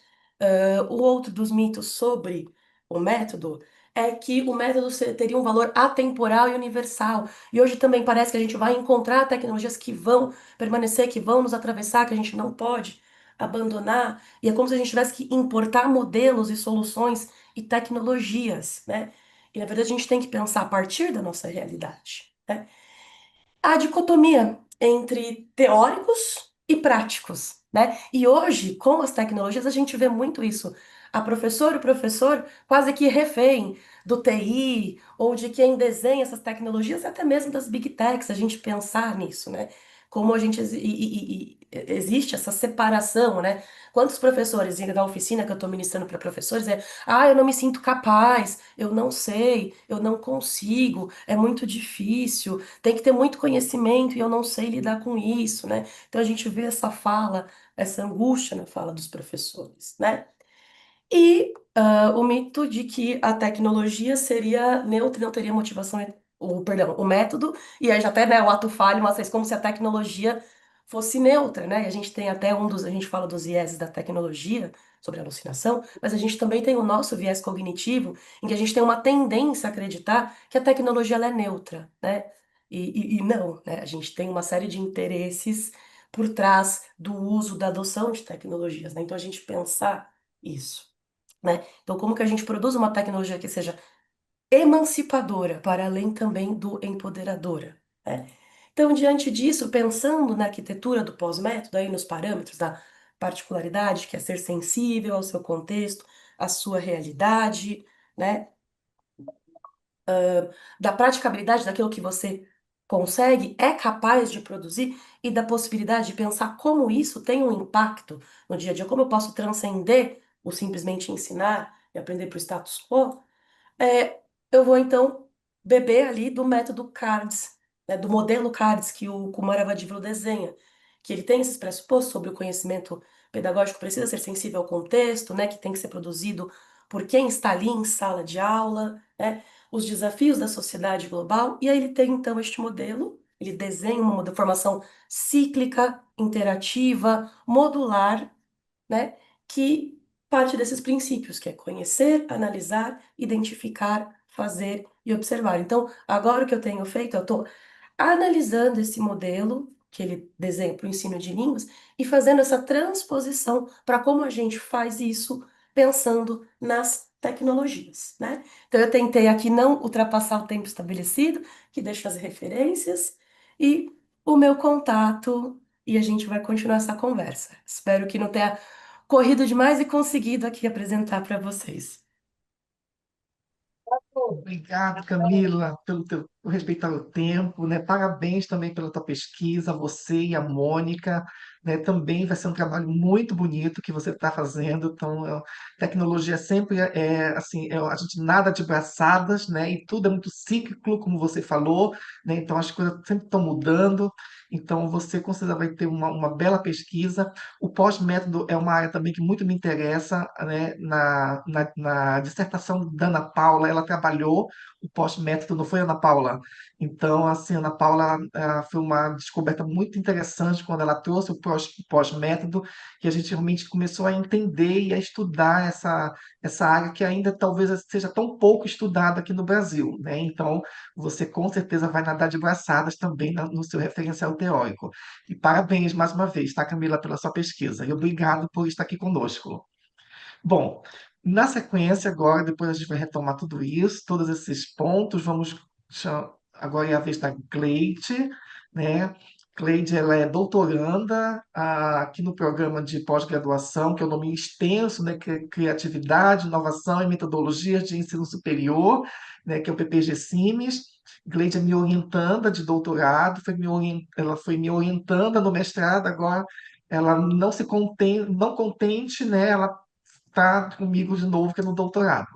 O outro dos mitos sobre o método é que o método teria um valor atemporal e universal. E hoje também parece que a gente vai encontrar tecnologias que vão permanecer, que vão nos atravessar, que a gente não pode abandonar. E é como se a gente tivesse que importar modelos e soluções e tecnologias, né? E na verdade a gente tem que pensar a partir da nossa realidade, né? A dicotomia entre teóricos e práticos, né? E hoje, com as tecnologias, a gente vê muito isso. A professora e o professor quase que refém do TI ou de quem desenha essas tecnologias, até mesmo das big techs, a gente pensar nisso, né? Como a gente existe essa separação, né? Quantos professores, indo da oficina que eu estou ministrando para professores, eu não me sinto capaz, eu não sei, eu não consigo, é muito difícil, tem que ter muito conhecimento e eu não sei lidar com isso, né? Então a gente vê essa fala, essa angústia na fala dos professores, né? E o mito de que a tecnologia seria neutra, não teria motivação, perdão, o método, e aí já até, né, o ato falho, mas é como se a tecnologia fosse neutra, né? E a gente tem até a gente fala dos vieses da tecnologia, sobre alucinação, mas a gente também tem o nosso viés cognitivo, em que a gente tem uma tendência a acreditar que a tecnologia ela é neutra, né? E não, né? A gente tem uma série de interesses por trás do uso, da adoção de tecnologias, né? Então a gente pensar isso, né? Então, como que a gente produz uma tecnologia que seja emancipadora, para além também do empoderadora, né? Então, diante disso, pensando na arquitetura do pós-método, aí nos parâmetros da particularidade, que é ser sensível ao seu contexto, à sua realidade, né? Da praticabilidade daquilo que você consegue, é capaz de produzir e da possibilidade de pensar como isso tem um impacto no dia a dia, como eu posso transcender o simplesmente ensinar e aprender para o status quo, eu vou então beber ali do método CARDS, né, do modelo CARDS que o Kumaravatimana desenha, que ele tem esses pressupostos sobre o conhecimento pedagógico, precisa ser sensível ao contexto, né, que tem que ser produzido por quem está ali em sala de aula, né, os desafios da sociedade global, e aí ele tem então este modelo, ele desenha uma formação cíclica, interativa, modular, né, que parte desses princípios, que é conhecer, analisar, identificar, fazer e observar. Então, agora o que eu tenho feito, eu estou analisando esse modelo que ele desenha para o ensino de línguas e fazendo essa transposição para como a gente faz isso pensando nas tecnologias, né? Então, eu tentei aqui não ultrapassar o tempo estabelecido, que deixa as referências e o meu contato, e a gente vai continuar essa conversa. Espero que não tenha corrido demais e conseguido aqui apresentar para vocês. Obrigada, Camila, pelo teu por respeitar o tempo, né? Parabéns também pela tua pesquisa, você e a Mônica, né? Também vai ser um trabalho muito bonito que você está fazendo. Então, tecnologia sempre assim, a gente nada de braçadas, né? E tudo é muito cíclico, como você falou, né? Então, as coisas sempre estão mudando. Então, você com certeza vai ter uma bela pesquisa. O pós-método é uma área também que muito me interessa, né? Na dissertação da Ana Paula, ela trabalhou o pós-método, não foi, Ana Paula? Então, assim, Ana Paula, foi uma descoberta muito interessante quando ela trouxe o pós-método, que a gente realmente começou a entender e a estudar essa área que ainda talvez seja tão pouco estudada aqui no Brasil, né? Então, você com certeza vai nadar de braçadas também no seu referencial teórico. E parabéns mais uma vez, tá, Camila, pela sua pesquisa. E obrigado por estar aqui conosco. Bom, na sequência, agora, depois a gente vai retomar tudo isso, todos esses pontos. Agora é a vez da Cleide, né? Cleide, ela é doutoranda aqui no programa de pós-graduação, que é o nome extenso, né? Criatividade, Inovação e Metodologias de Ensino Superior, né? Que é o PPG-CIMES. Cleide é minha orientanda de doutorado, ela foi me orientando no mestrado, agora ela não contente, né? Ela está comigo de novo, que é no doutorado.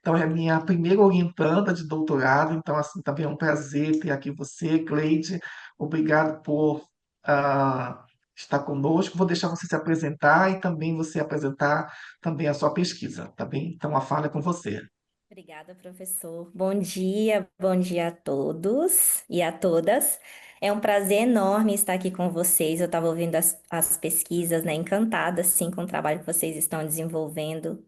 Então, é a minha primeira orientanda de doutorado, então, assim, também é um prazer ter aqui você, Cleide. Obrigado por ah, estar conosco. Vou deixar você se apresentar e também você apresentar também a sua pesquisa, tá bem? Então, a fala é com você. Obrigada, professor. Bom dia a todos e a todas. É um prazer enorme estar aqui com vocês. Eu estava ouvindo as pesquisas, né? Encantada, sim, com o trabalho que vocês estão desenvolvendo.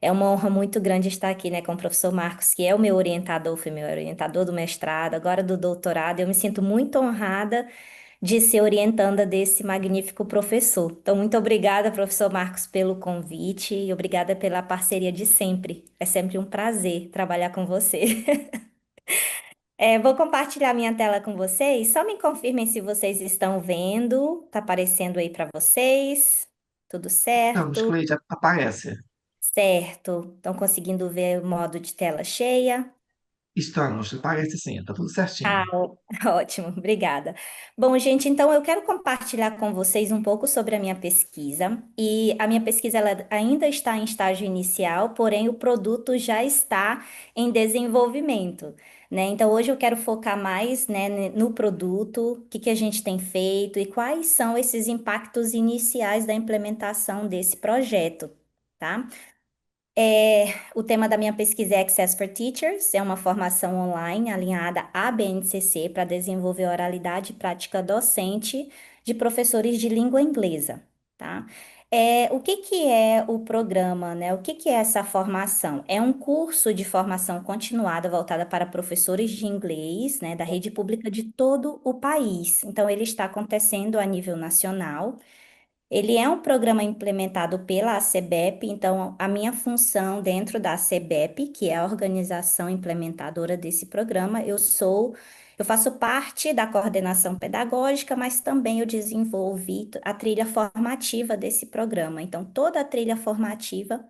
É uma honra muito grande estar aqui, né, com o professor Marcos, que é o meu orientador, foi meu orientador do mestrado, agora do doutorado. Eu me sinto muito honrada de ser orientanda desse magnífico professor. Então, muito obrigada, professor Marcos, pelo convite e obrigada pela parceria de sempre. É sempre um prazer trabalhar com você. Vou compartilhar minha tela com vocês. Só me confirmem se vocês estão vendo. Tá aparecendo aí para vocês? Tudo Estamos, certo? Cleide, aparece. Certo. Estão conseguindo ver o modo de tela cheia? Estamos, aparece sim, está tudo certinho. Ótimo, obrigada. Bom, gente, então eu quero compartilhar com vocês um pouco sobre a minha pesquisa. E a minha pesquisa ela ainda está em estágio inicial, porém o produto já está em desenvolvimento, né? Então hoje eu quero focar mais, né, no produto, o que que a gente tem feito e quais são esses impactos iniciais da implementação desse projeto. Tá? O tema da minha pesquisa é Access for Teachers, é uma formação online alinhada à BNCC para desenvolver oralidade e prática docente de professores de língua inglesa, tá? O que que é o programa, né? O que que é essa formação? É um curso de formação continuada voltada para professores de inglês, né, da rede pública de todo o país. Então, ele está acontecendo a nível nacional. Ele é um programa implementado pela ACBEP, então a minha função dentro da ACBEP, que é a organização implementadora desse programa, eu faço parte da coordenação pedagógica, mas também eu desenvolvi a trilha formativa desse programa. Então, toda a trilha formativa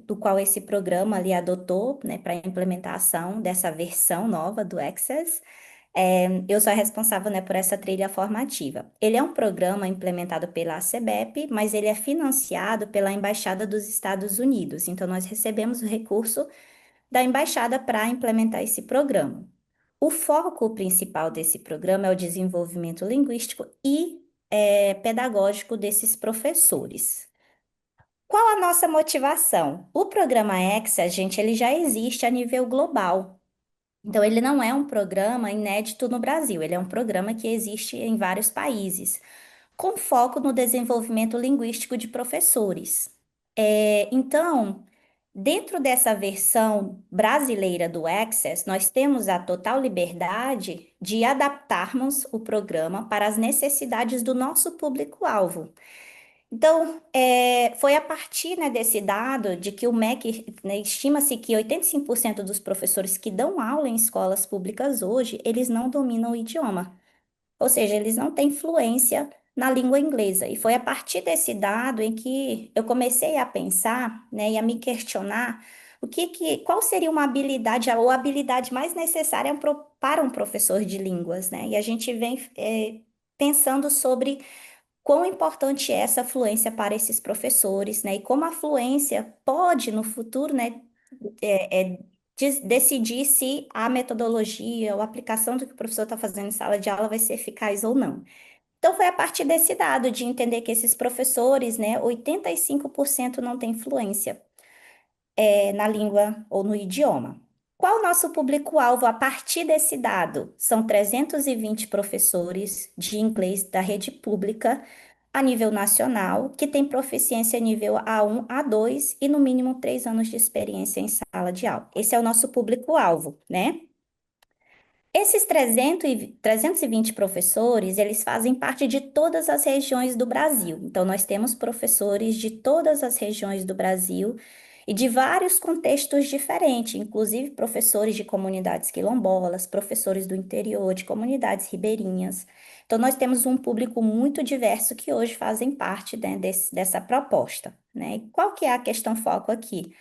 do qual esse programa ali adotou, né, para a implementação dessa versão nova do Access. Eu sou a responsável, né, por essa trilha formativa. Ele é um programa implementado pela ACBEP, mas ele é financiado pela Embaixada dos Estados Unidos. Então, nós recebemos o recurso da Embaixada para implementar esse programa. O foco principal desse programa é o desenvolvimento linguístico e pedagógico desses professores. Qual a nossa motivação? O programa Access, gente, ele já existe a nível global. Então, ele não é um programa inédito no Brasil, ele é um programa que existe em vários países, com foco no desenvolvimento linguístico de professores. Então, dentro dessa versão brasileira do Access, nós temos a total liberdade de adaptarmos o programa para as necessidades do nosso público-alvo. Então, foi a partir, né, desse dado de que o MEC, né, estima-se que 85% dos professores que dão aula em escolas públicas hoje, eles não dominam o idioma. Ou seja, eles não têm fluência na língua inglesa. E foi a partir desse dado em que eu comecei a pensar, né, e a me questionar o qual seria uma habilidade ou a habilidade mais necessária para um professor de línguas, né? E a gente vem pensando sobre quão importante é essa fluência para esses professores, né? E como a fluência pode, no futuro, né, decidir se a metodologia ou a aplicação do que o professor está fazendo em sala de aula vai ser eficaz ou não. Então, foi a partir desse dado de entender que esses professores, né, 85% não têm fluência na língua ou no idioma. Qual o nosso público-alvo a partir desse dado? São 320 professores de inglês da rede pública a nível nacional, que têm proficiência nível A1, A2 e no mínimo 3 anos de experiência em sala de aula. Esse é o nosso público-alvo, né? Esses 320 professores, eles fazem parte de todas as regiões do Brasil. Então, nós temos professores de todas as regiões do Brasil e de vários contextos diferentes, inclusive professores de comunidades quilombolas, professores do interior, de comunidades ribeirinhas. Então, nós temos um público muito diverso que hoje fazem parte, né, dessa proposta, né? E qual que é a questão foco aqui?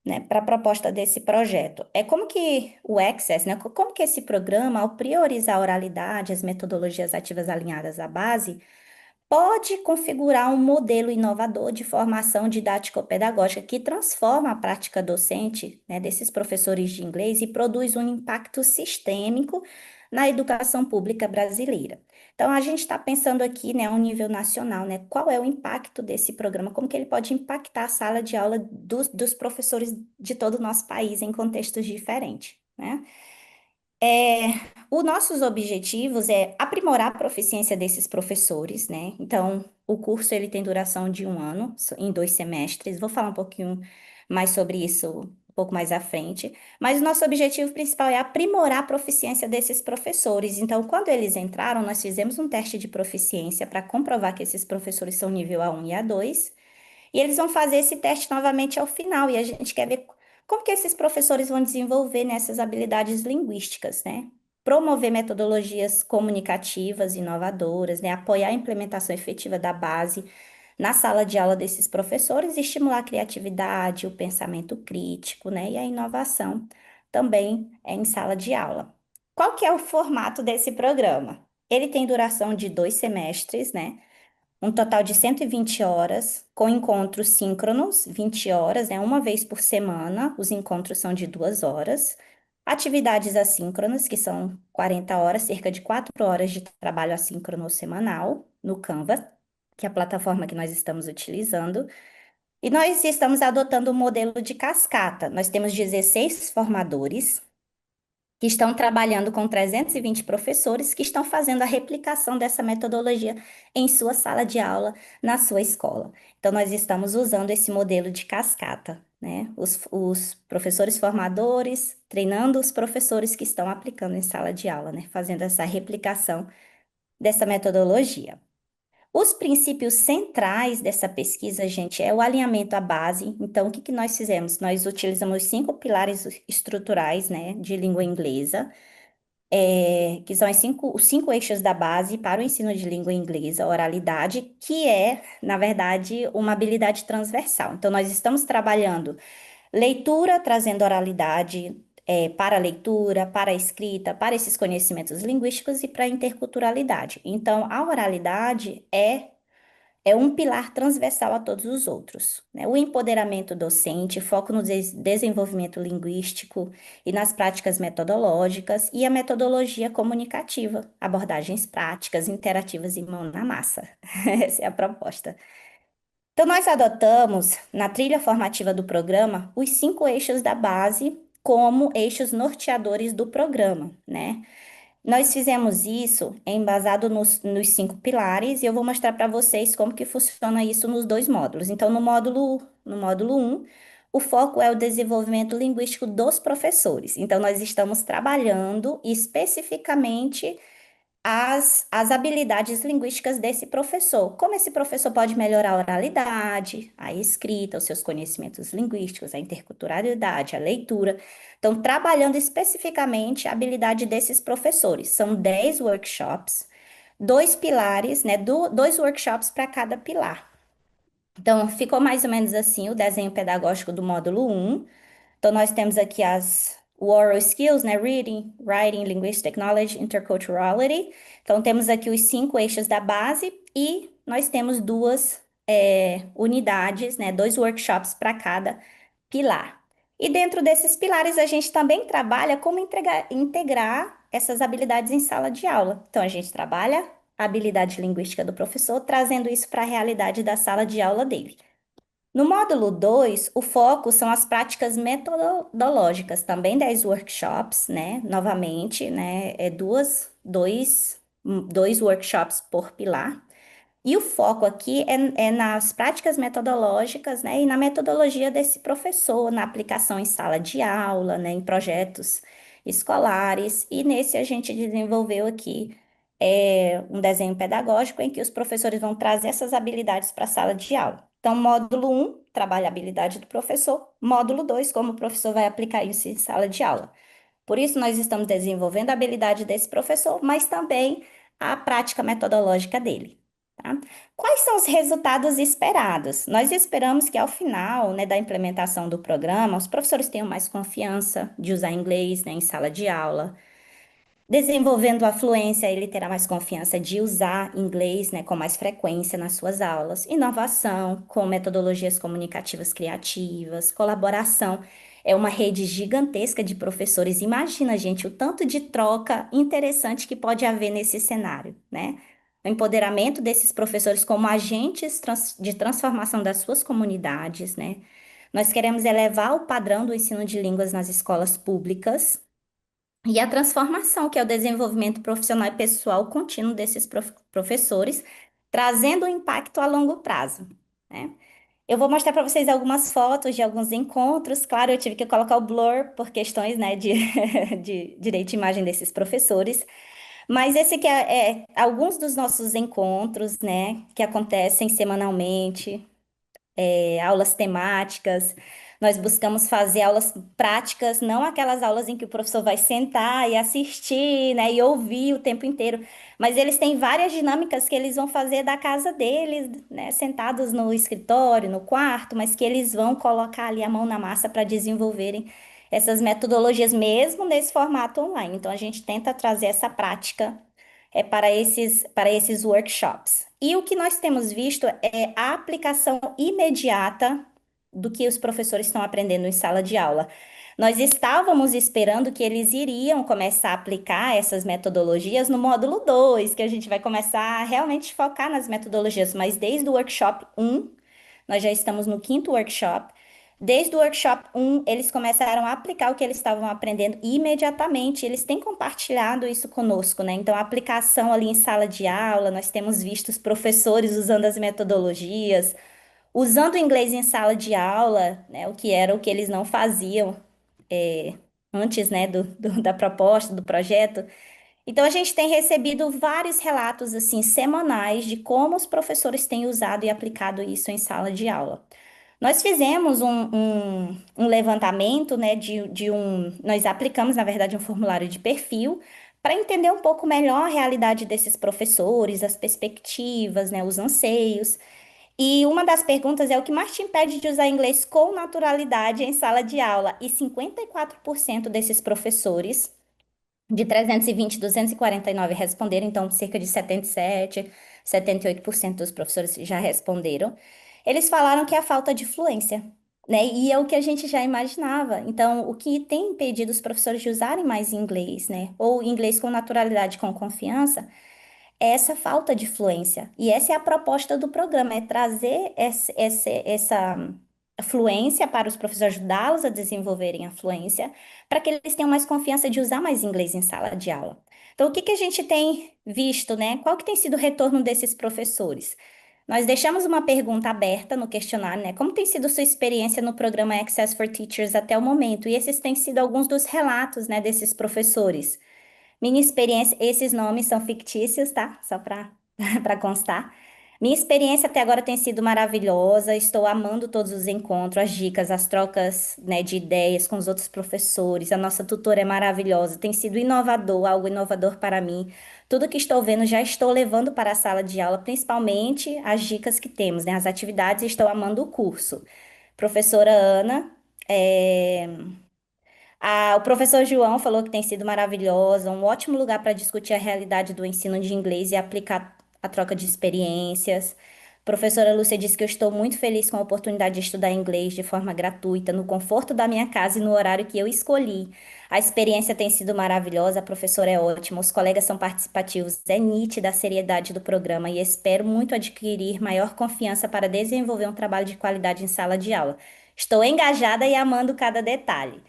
Né, para a proposta desse projeto. É como que o Access, né, como que esse programa, ao priorizar a oralidade, as metodologias ativas alinhadas à base, pode configurar um modelo inovador de formação didático-pedagógica que transforma a prática docente, né, desses professores de inglês e produz um impacto sistêmico na educação pública brasileira. Então, a gente está pensando aqui, né, a um nível nacional, né, qual é o impacto desse programa, como que ele pode impactar a sala de aula dos professores de todo o nosso país em contextos diferentes, né? Os nossos objetivos é aprimorar a proficiência desses professores, né? Então, o curso ele tem duração de 1 ano, em 2 semestres. Vou falar um pouquinho mais sobre isso um pouco mais à frente. Mas o nosso objetivo principal é aprimorar a proficiência desses professores. Então, quando eles entraram, nós fizemos um teste de proficiência para comprovar que esses professores são nível A1 e A2. E eles vão fazer esse teste novamente ao final, e a gente quer ver como que esses professores vão desenvolver nessas habilidades linguísticas, né? Promover metodologias comunicativas inovadoras, né? Apoiar a implementação efetiva da base na sala de aula desses professores e estimular a criatividade, o pensamento crítico, né? E a inovação também em sala de aula. Qual que é o formato desse programa? Ele tem duração de 2 semestres, né? Um total de 120 horas, com encontros síncronos, 20 horas, né? Uma vez por semana, os encontros são de 2 horas. Atividades assíncronas, que são 40 horas, cerca de 4 horas de trabalho assíncrono semanal no Canva, que é a plataforma que nós estamos utilizando. E nós estamos adotando o modelo de cascata. Nós temos 16 formadores que estão trabalhando com 320 professores que estão fazendo a replicação dessa metodologia em sua sala de aula, na sua escola. Então, nós estamos usando esse modelo de cascata, né? Os professores formadores treinando os professores que estão aplicando em sala de aula, né? Fazendo essa replicação dessa metodologia. Os princípios centrais dessa pesquisa, gente, é o alinhamento à base. Então, o que que nós fizemos? Nós utilizamos 5 pilares estruturais, né, de língua inglesa, que são os cinco eixos da base para o ensino de língua inglesa, oralidade, que é, na verdade, uma habilidade transversal. Então, nós estamos trabalhando leitura, trazendo oralidade, para a leitura, para a escrita, para esses conhecimentos linguísticos e para a interculturalidade. Então, a oralidade é um pilar transversal a todos os outros, né? O empoderamento docente, foco no desenvolvimento linguístico e nas práticas metodológicas, e a metodologia comunicativa, abordagens práticas, interativas e mão na massa. Essa é a proposta. Então, nós adotamos, na trilha formativa do programa, os 5 eixos da base como eixos norteadores do programa, né? Nós fizemos isso embasado nos 5 pilares e eu vou mostrar para vocês como que funciona isso nos 2 módulos. Então, no módulo 1, o foco é o desenvolvimento linguístico dos professores. Então, nós estamos trabalhando especificamente as habilidades linguísticas desse professor. Como esse professor pode melhorar a oralidade, a escrita, os seus conhecimentos linguísticos, a interculturalidade, a leitura. Então, trabalhando especificamente a habilidade desses professores. São 10 workshops, 2 pilares, né? 2 workshops para cada pilar. Então, ficou mais ou menos assim o desenho pedagógico do módulo 1. Então, nós temos aqui as oral skills, né? Reading, writing, linguistic knowledge, interculturality. Então, temos aqui os 5 eixos da base e nós temos 2 unidades, né? 2 workshops para cada pilar. E dentro desses pilares, a gente também trabalha como integrar essas habilidades em sala de aula. Então, a gente trabalha a habilidade linguística do professor, trazendo isso para a realidade da sala de aula dele. No módulo 2, o foco são as práticas metodológicas, também 10 workshops, né? Novamente, né? Dois workshops por pilar. E o foco aqui é nas práticas metodológicas, né, e na metodologia desse professor, na aplicação em sala de aula, né, em projetos escolares. E nesse a gente desenvolveu aqui um desenho pedagógico em que os professores vão trazer essas habilidades para a sala de aula. Então, módulo 1, trabalha a habilidade do professor. Módulo 2, como o professor vai aplicar isso em sala de aula. Por isso, nós estamos desenvolvendo a habilidade desse professor, mas também a prática metodológica dele. Tá? Quais são os resultados esperados? Nós esperamos que ao final, né, da implementação do programa, os professores tenham mais confiança de usar inglês, né, em sala de aula. Desenvolvendo a fluência, ele terá mais confiança de usar inglês, né, com mais frequência nas suas aulas. Inovação, com metodologias comunicativas criativas, colaboração. É uma rede gigantesca de professores. Imagina, gente, o tanto de troca interessante que pode haver nesse cenário, né? O empoderamento desses professores como agentes de transformação das suas comunidades, né? Nós queremos elevar o padrão do ensino de línguas nas escolas públicas. E a transformação, que é o desenvolvimento profissional e pessoal contínuo desses professores, trazendo um impacto a longo prazo, né? Eu vou mostrar para vocês algumas fotos de alguns encontros. Claro, eu tive que colocar o blur por questões, né, de, de direito de imagem desses professores. Mas esse aqui é alguns dos nossos encontros, né, que acontecem semanalmente, aulas temáticas. Nós buscamos fazer aulas práticas, não aquelas aulas em que o professor vai sentar e assistir, né, e ouvir o tempo inteiro, mas eles têm várias dinâmicas que eles vão fazer da casa deles, né, sentados no escritório, no quarto, mas que eles vão colocar ali a mão na massa para desenvolverem essas metodologias mesmo nesse formato online. Então a gente tenta trazer essa prática para esses workshops. E o que nós temos visto é a aplicação imediata do que os professores estão aprendendo em sala de aula. Nós estávamos esperando que eles iriam começar a aplicar essas metodologias no módulo 2, que a gente vai começar a realmente focar nas metodologias, mas desde o workshop 1, nós já estamos no 5º workshop. Desde o workshop 1, eles começaram a aplicar o que eles estavam aprendendo imediatamente. Eles têm compartilhado isso conosco, né? Então, a aplicação ali em sala de aula, nós temos visto os professores usando as metodologias, usando o inglês em sala de aula, né? O que era o que eles não faziam é, antes, né, da proposta, do projeto. Então, a gente tem recebido vários relatos, assim, semanais de como os professores têm usado e aplicado isso em sala de aula. Nós fizemos um levantamento, né, nós aplicamos, na verdade, um formulário de perfil para entender um pouco melhor a realidade desses professores, as perspectivas, né, os anseios. E uma das perguntas é o que mais te impede de usar inglês com naturalidade em sala de aula? E 54% desses professores de 320, 249 responderam, então cerca de 77, 78% dos professores já responderam. Eles falaram que é a falta de fluência, né? E é o que a gente já imaginava. Então, o que tem impedido os professores de usarem mais inglês, né? Ou inglês com naturalidade, com confiança, é essa falta de fluência. E essa é a proposta do programa, é trazer essa fluência para os professores, ajudá-los a desenvolverem a fluência, para que eles tenham mais confiança de usar mais inglês em sala de aula. Então, o que que a gente tem visto, né? Qual que tem sido o retorno desses professores? Nós deixamos uma pergunta aberta no questionário, né? Como tem sido sua experiência no programa Access for Teachers até o momento? E esses têm sido alguns dos relatos, né, desses professores. Minha experiência, esses nomes são fictícios, tá? Só para para constar. Minha experiência até agora tem sido maravilhosa, estou amando todos os encontros, as dicas, as trocas, né, de ideias com os outros professores. A nossa tutora é maravilhosa, tem sido inovador, algo inovador para mim. Tudo que estou vendo já estou levando para a sala de aula, principalmente as dicas que temos, né, as atividades, estou amando o curso. Professora Ana, É, o professor João falou que tem sido maravilhosa, um ótimo lugar para discutir a realidade do ensino de inglês e aplicar a troca de experiências. A professora Lúcia disse que eu estou muito feliz com a oportunidade de estudar inglês de forma gratuita, no conforto da minha casa e no horário que eu escolhi. A experiência tem sido maravilhosa, a professora é ótima, os colegas são participativos, é nítida a seriedade do programa e espero muito adquirir maior confiança para desenvolver um trabalho de qualidade em sala de aula. Estou engajada e amando cada detalhe.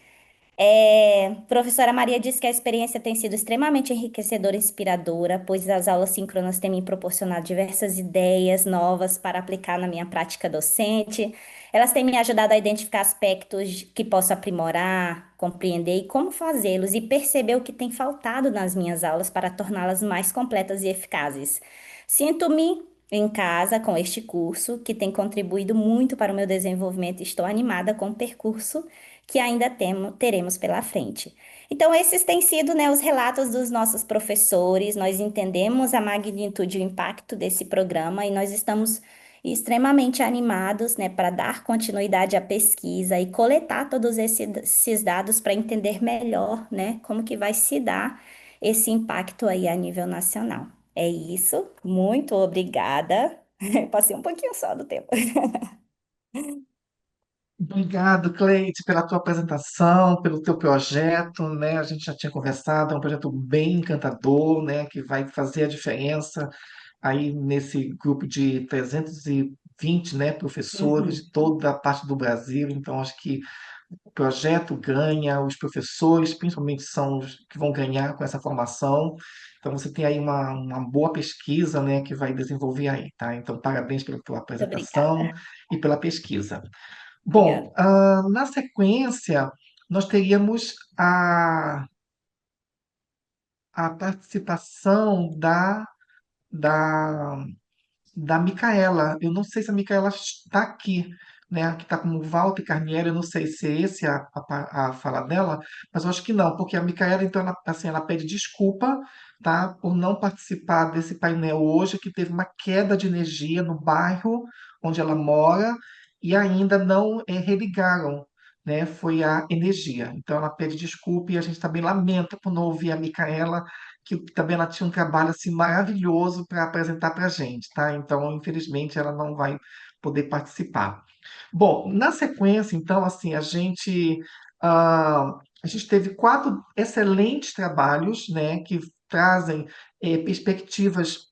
Professora Maria disse que a experiência tem sido extremamente enriquecedora e inspiradora, pois as aulas síncronas têm me proporcionado diversas ideias novas para aplicar na minha prática docente. Elas têm me ajudado a identificar aspectos que posso aprimorar, compreender e como fazê-los, e perceber o que tem faltado nas minhas aulas para torná-las mais completas e eficazes. Sinto-me em casa com este curso, que tem contribuído muito para o meu desenvolvimento, e estou animada com o percurso que ainda teremos pela frente. Então, esses têm sido, né, os relatos dos nossos professores. Nós entendemos a magnitude e o impacto desse programa e nós estamos extremamente animados, né, para dar continuidade à pesquisa e coletar todos esses dados para entender melhor, né, como que vai se dar esse impacto aí a nível nacional. É isso. Muito obrigada. Passei um pouquinho só do tempo. Obrigado, Cleide, pela tua apresentação, pelo teu projeto, né? A gente já tinha conversado, é um projeto bem encantador, né? Que vai fazer a diferença aí nesse grupo de 320, né, professores Uhum. de toda a parte do Brasil. Então, acho que o projeto ganha, os professores, principalmente, são os que vão ganhar com essa formação. Então, você tem aí uma boa pesquisa, né, que vai desenvolver aí, tá? Então, parabéns pela tua Muito obrigada. apresentação e pela pesquisa. Bom, Obrigada. na sequência, nós teríamos a participação da da Micaela. Eu não sei se a Micaela está aqui, né? Que está como Walter Carnieri. Eu não sei se é esse a fala dela, mas eu acho que não, porque a Micaela, então, ela, assim, ela pede desculpa, tá? Por não participar desse painel hoje, que teve uma queda de energia no bairro onde ela mora e ainda não religaram. Né, foi a energia. Então ela pede desculpa e a gente também lamenta por não ouvir a Micaela, que também ela tinha um trabalho assim maravilhoso para apresentar para a gente, tá? Então, infelizmente, ela não vai poder participar. Bom, na sequência, então, assim, a gente teve 4 excelentes trabalhos, né, que trazem perspectivas,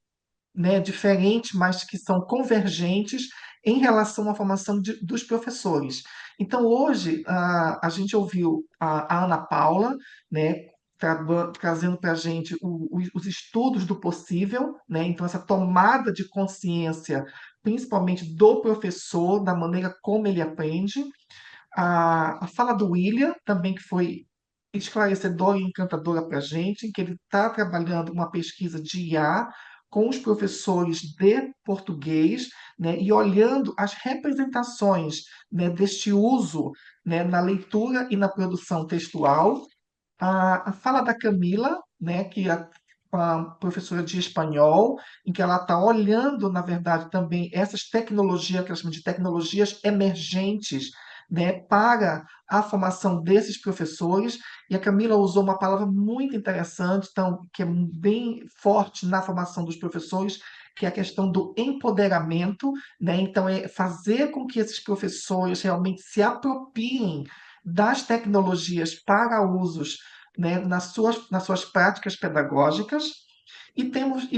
né, diferentes, mas que são convergentes em relação à formação dos professores. Então, hoje, a gente ouviu a Ana Paula, né, trazendo para a gente os estudos do possível, né, então, essa tomada de consciência, principalmente do professor, da maneira como ele aprende. A fala do William, também, que foi esclarecedora e encantadora para a gente, em que ele está trabalhando uma pesquisa de IA com os professores de português, né, e olhando as representações, né, deste uso, né, na leitura e na produção textual. A fala da Camila, né, que é a professora de espanhol, em que ela está olhando, na verdade, também essas tecnologias, que ela chama de tecnologias emergentes, né, para a formação desses professores. E a Camila usou uma palavra muito interessante, então, que é bem forte na formação dos professores, que é a questão do empoderamento, né? Então, é fazer com que esses professores realmente se apropriem das tecnologias para usos, né, nas suas práticas pedagógicas. E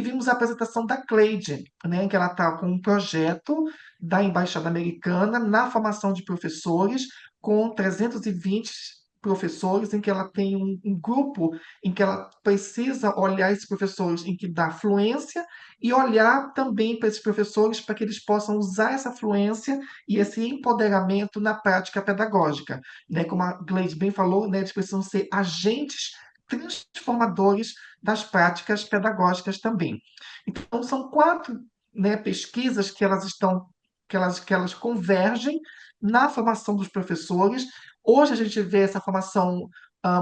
vimos a apresentação da Cleide, né, que ela está com um projeto da Embaixada Americana na formação de professores, com 320 professores, em que ela tem um grupo em que ela precisa olhar esses professores em que dá fluência e olhar também para esses professores para que eles possam usar essa fluência e esse empoderamento na prática pedagógica, né? Como a Gleide bem falou, né, eles precisam ser agentes transformadores das práticas pedagógicas também. Então, são 4, né, pesquisas que elas convergem na formação dos professores. Hoje a gente vê essa formação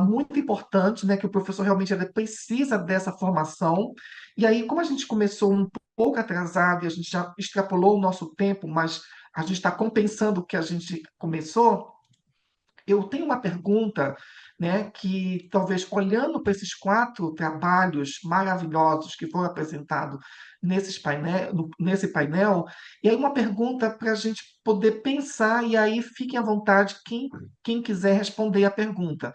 muito importante, né, que o professor realmente ele precisa dessa formação. E aí, como a gente começou um pouco atrasado e a gente já extrapolou o nosso tempo, mas a gente está compensando o que a gente começou, eu tenho uma pergunta, né, que talvez olhando para esses 4 trabalhos maravilhosos que foram apresentados nesse painel, e aí uma pergunta para a gente poder pensar, e aí fiquem à vontade quem quiser responder a pergunta,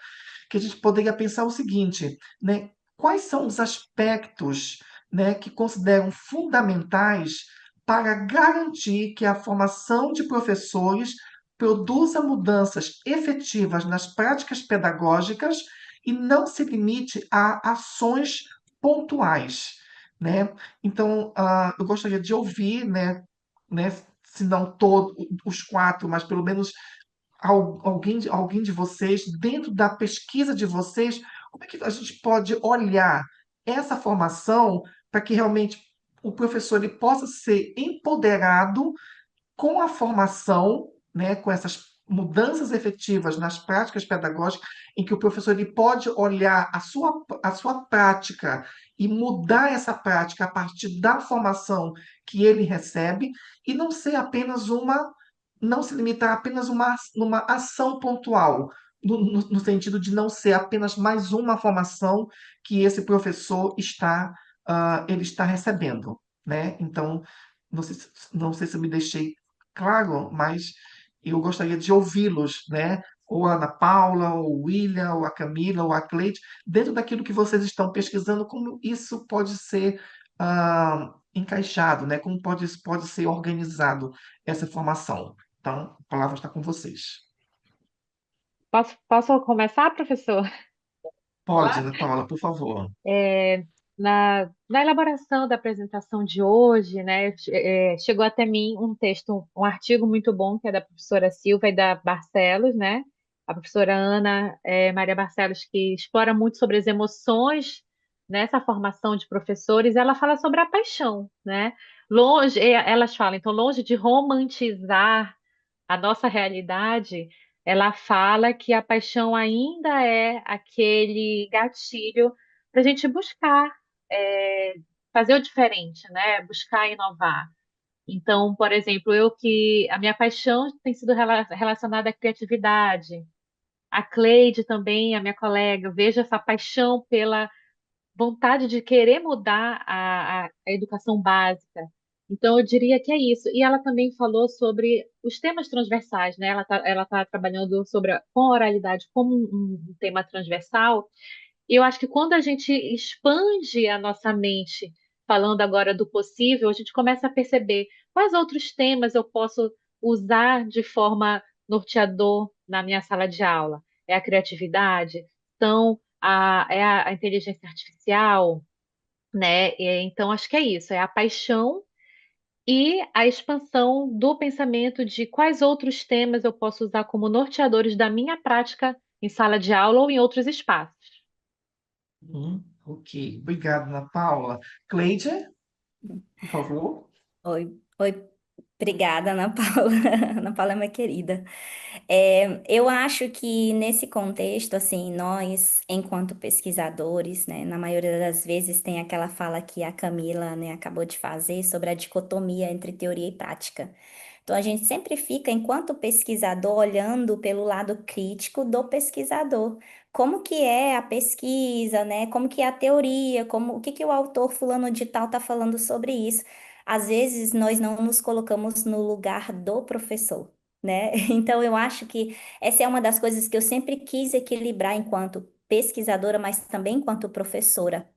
que a gente poderia pensar o seguinte, né, quais são os aspectos, né, que consideram fundamentais para garantir que a formação de professores produza mudanças efetivas nas práticas pedagógicas e não se limite a ações pontuais, né? Então, eu gostaria de ouvir, né, se não todos os 4, mas pelo menos alguém de vocês, dentro da pesquisa de vocês, como é que a gente pode olhar essa formação para que realmente o professor ele possa ser empoderado com a formação, né, com essas mudanças efetivas nas práticas pedagógicas, em que o professor ele pode olhar a sua prática e mudar essa prática a partir da formação que ele recebe, e não ser apenas não se limitar a apenas uma ação pontual, no sentido de não ser apenas mais uma formação que esse professor ele está recebendo, né? Então, não sei se eu me deixei claro, mas eu gostaria de ouvi-los, né? Ou a Ana Paula, ou o William, ou a Camila, ou a Cleide, dentro daquilo que vocês estão pesquisando, como isso pode ser encaixado, né? Como pode ser organizado essa formação. Então, a palavra está com vocês. Posso começar, professor? Pode, Claro. Ana Paula, por favor. É, na elaboração da apresentação de hoje, né, chegou até mim um texto, um artigo muito bom, que é da professora Silva e da Barcelos, né? A professora Ana Maria Barcelos, que explora muito sobre as emoções nessa formação de professores. Ela fala sobre a paixão, né? Elas falam, então, longe de romantizar a nossa realidade, ela fala que a paixão ainda é aquele gatilho para a gente buscar é, fazer o diferente, né? Buscar inovar. Então, por exemplo, a minha paixão tem sido relacionada à criatividade. A Cleide também, a minha colega, eu vejo essa paixão pela vontade de querer mudar a educação básica. Então, eu diria que é isso. E ela também falou sobre os temas transversais, né? Ela tá trabalhando com a oralidade como um tema transversal. E eu acho que quando a gente expande a nossa mente, falando agora do possível, a gente começa a perceber quais outros temas eu posso usar de forma norteador na minha sala de aula. É a criatividade? Então, é a inteligência artificial, né? Então, acho que é isso, é a paixão e a expansão do pensamento de quais outros temas eu posso usar como norteadores da minha prática em sala de aula ou em outros espaços. Ok, obrigado, Ana Paula. Cleide, por favor. Oi, oi, obrigada, Ana Paula. Ana Paula é minha querida. Eu acho que nesse contexto, assim, nós, enquanto pesquisadores, né, na maioria das vezes tem aquela fala que a Camila, né, acabou de fazer sobre a dicotomia entre teoria e prática. Então, a gente sempre fica, enquanto pesquisador, olhando pelo lado crítico do pesquisador. Como que é a pesquisa, né? Como que é a teoria, o que que o autor fulano de tal está falando sobre isso? Às vezes, nós não nos colocamos no lugar do professor, né? Então, eu acho que essa é uma das coisas que eu sempre quis equilibrar enquanto pesquisadora, mas também enquanto professora.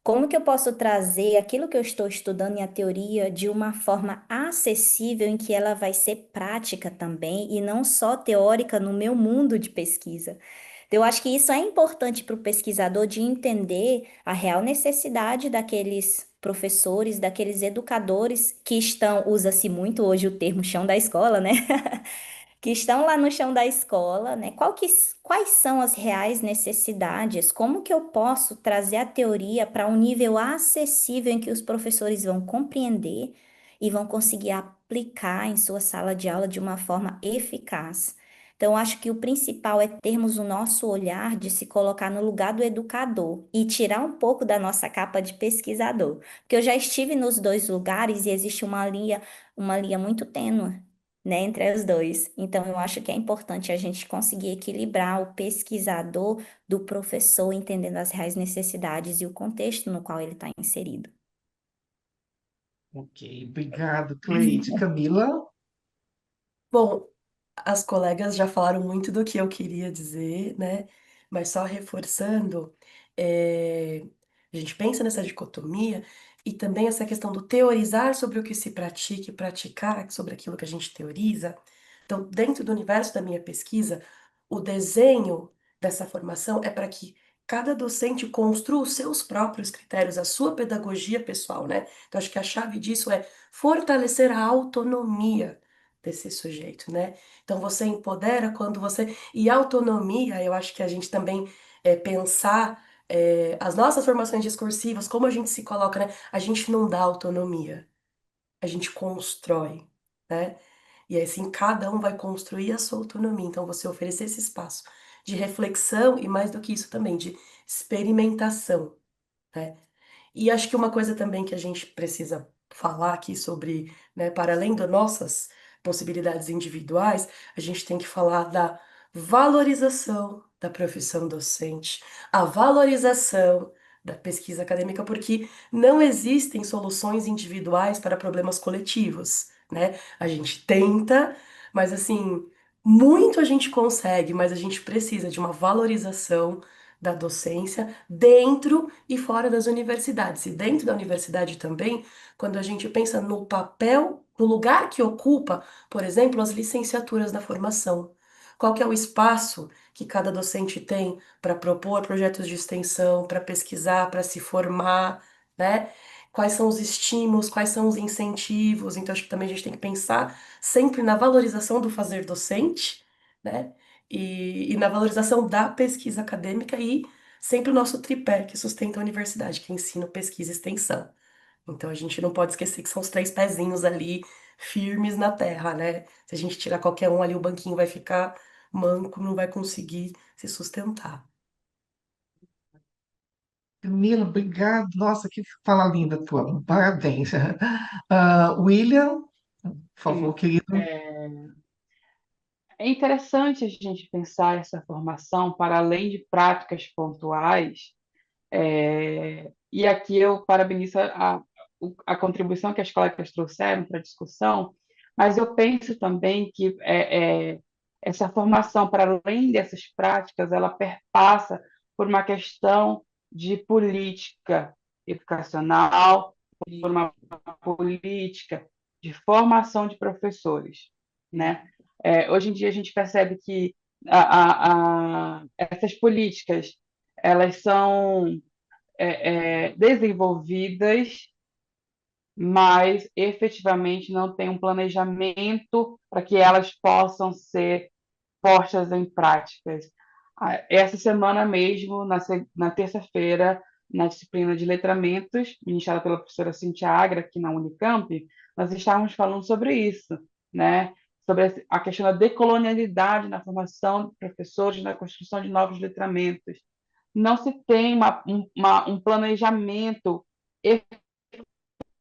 Como que eu posso trazer aquilo que eu estou estudando em a teoria de uma forma acessível em que ela vai ser prática também e não só teórica no meu mundo de pesquisa? Eu acho que isso é importante para o pesquisador de entender a real necessidade daqueles professores, daqueles educadores que usa-se muito hoje o termo chão da escola, né? Que estão lá no chão da escola, né? Quais são as reais necessidades? Como que eu posso trazer a teoria para um nível acessível em que os professores vão compreender e vão conseguir aplicar em sua sala de aula de uma forma eficaz? Então, acho que o principal é termos o nosso olhar de se colocar no lugar do educador e tirar um pouco da nossa capa de pesquisador. Porque eu já estive nos dois lugares e existe uma linha muito tênue. né, entre os dois. Então, eu acho que é importante a gente conseguir equilibrar o pesquisador do professor, entendendo as reais necessidades e o contexto no qual ele está inserido. Ok, obrigado, Cleide. Camila? Bom, as colegas já falaram muito do que eu queria dizer, né? Mas só reforçando, a gente pensa nessa dicotomia e também essa questão do teorizar sobre o que se pratica e praticar sobre aquilo que a gente teoriza. Então, dentro do universo da minha pesquisa, o desenho dessa formação é para que cada docente construa os seus próprios critérios, a sua pedagogia pessoal, né? Então, acho que a chave disso é fortalecer a autonomia desse sujeito, né? Então você empodera quando você. E autonomia, eu acho que a gente também pensar as nossas formações discursivas, como a gente se coloca, né? A gente não dá autonomia, a gente constrói, né? E aí, assim, cada um vai construir a sua autonomia. Então, você oferecer esse espaço de reflexão e, mais do que isso, também de experimentação, né? E acho que uma coisa também que a gente precisa falar aqui sobre, né, para além das nossas possibilidades individuais, a gente tem que falar da valorização da profissão docente, a valorização da pesquisa acadêmica, porque não existem soluções individuais para problemas coletivos, né? A gente tenta, mas assim, muito a gente consegue, mas a gente precisa de uma valorização da docência dentro e fora das universidades. E dentro da universidade também, quando a gente pensa no papel, no lugar que ocupa, por exemplo, as licenciaturas da formação. Qual que é o espaço que cada docente tem para propor projetos de extensão, para pesquisar, para se formar, né? Quais são os estímulos, quais são os incentivos? Então, acho que também a gente tem que pensar sempre na valorização do fazer docente, né? E na valorização da pesquisa acadêmica e sempre o nosso tripé que sustenta a universidade, que é ensino, pesquisa e extensão. Então a gente não pode esquecer que são os três pezinhos ali firmes na terra, né? Se a gente tirar qualquer um ali, o banquinho vai ficar manco, não vai conseguir se sustentar. Camila, obrigado. Nossa, que fala linda tua. Parabéns. William, por favor, Sim. querido. É interessante a gente pensar essa formação para além de práticas pontuais. E aqui eu parabenizo a contribuição que as colegas trouxeram para a discussão, mas eu penso também que essa formação, para além dessas práticas, ela perpassa por uma questão de política educacional, por uma política de formação de professores, né? Hoje em dia a gente percebe que essas políticas elas são desenvolvidas, mas efetivamente não tem um planejamento para que elas possam ser postas em práticas. Essa semana mesmo, na terça-feira, na disciplina de letramentos, ministrada pela professora Cintia Agra, aqui na Unicamp, nós estávamos falando sobre isso, né? Sobre a questão da decolonialidade na formação de professores, na construção de novos letramentos. Não se tem um planejamento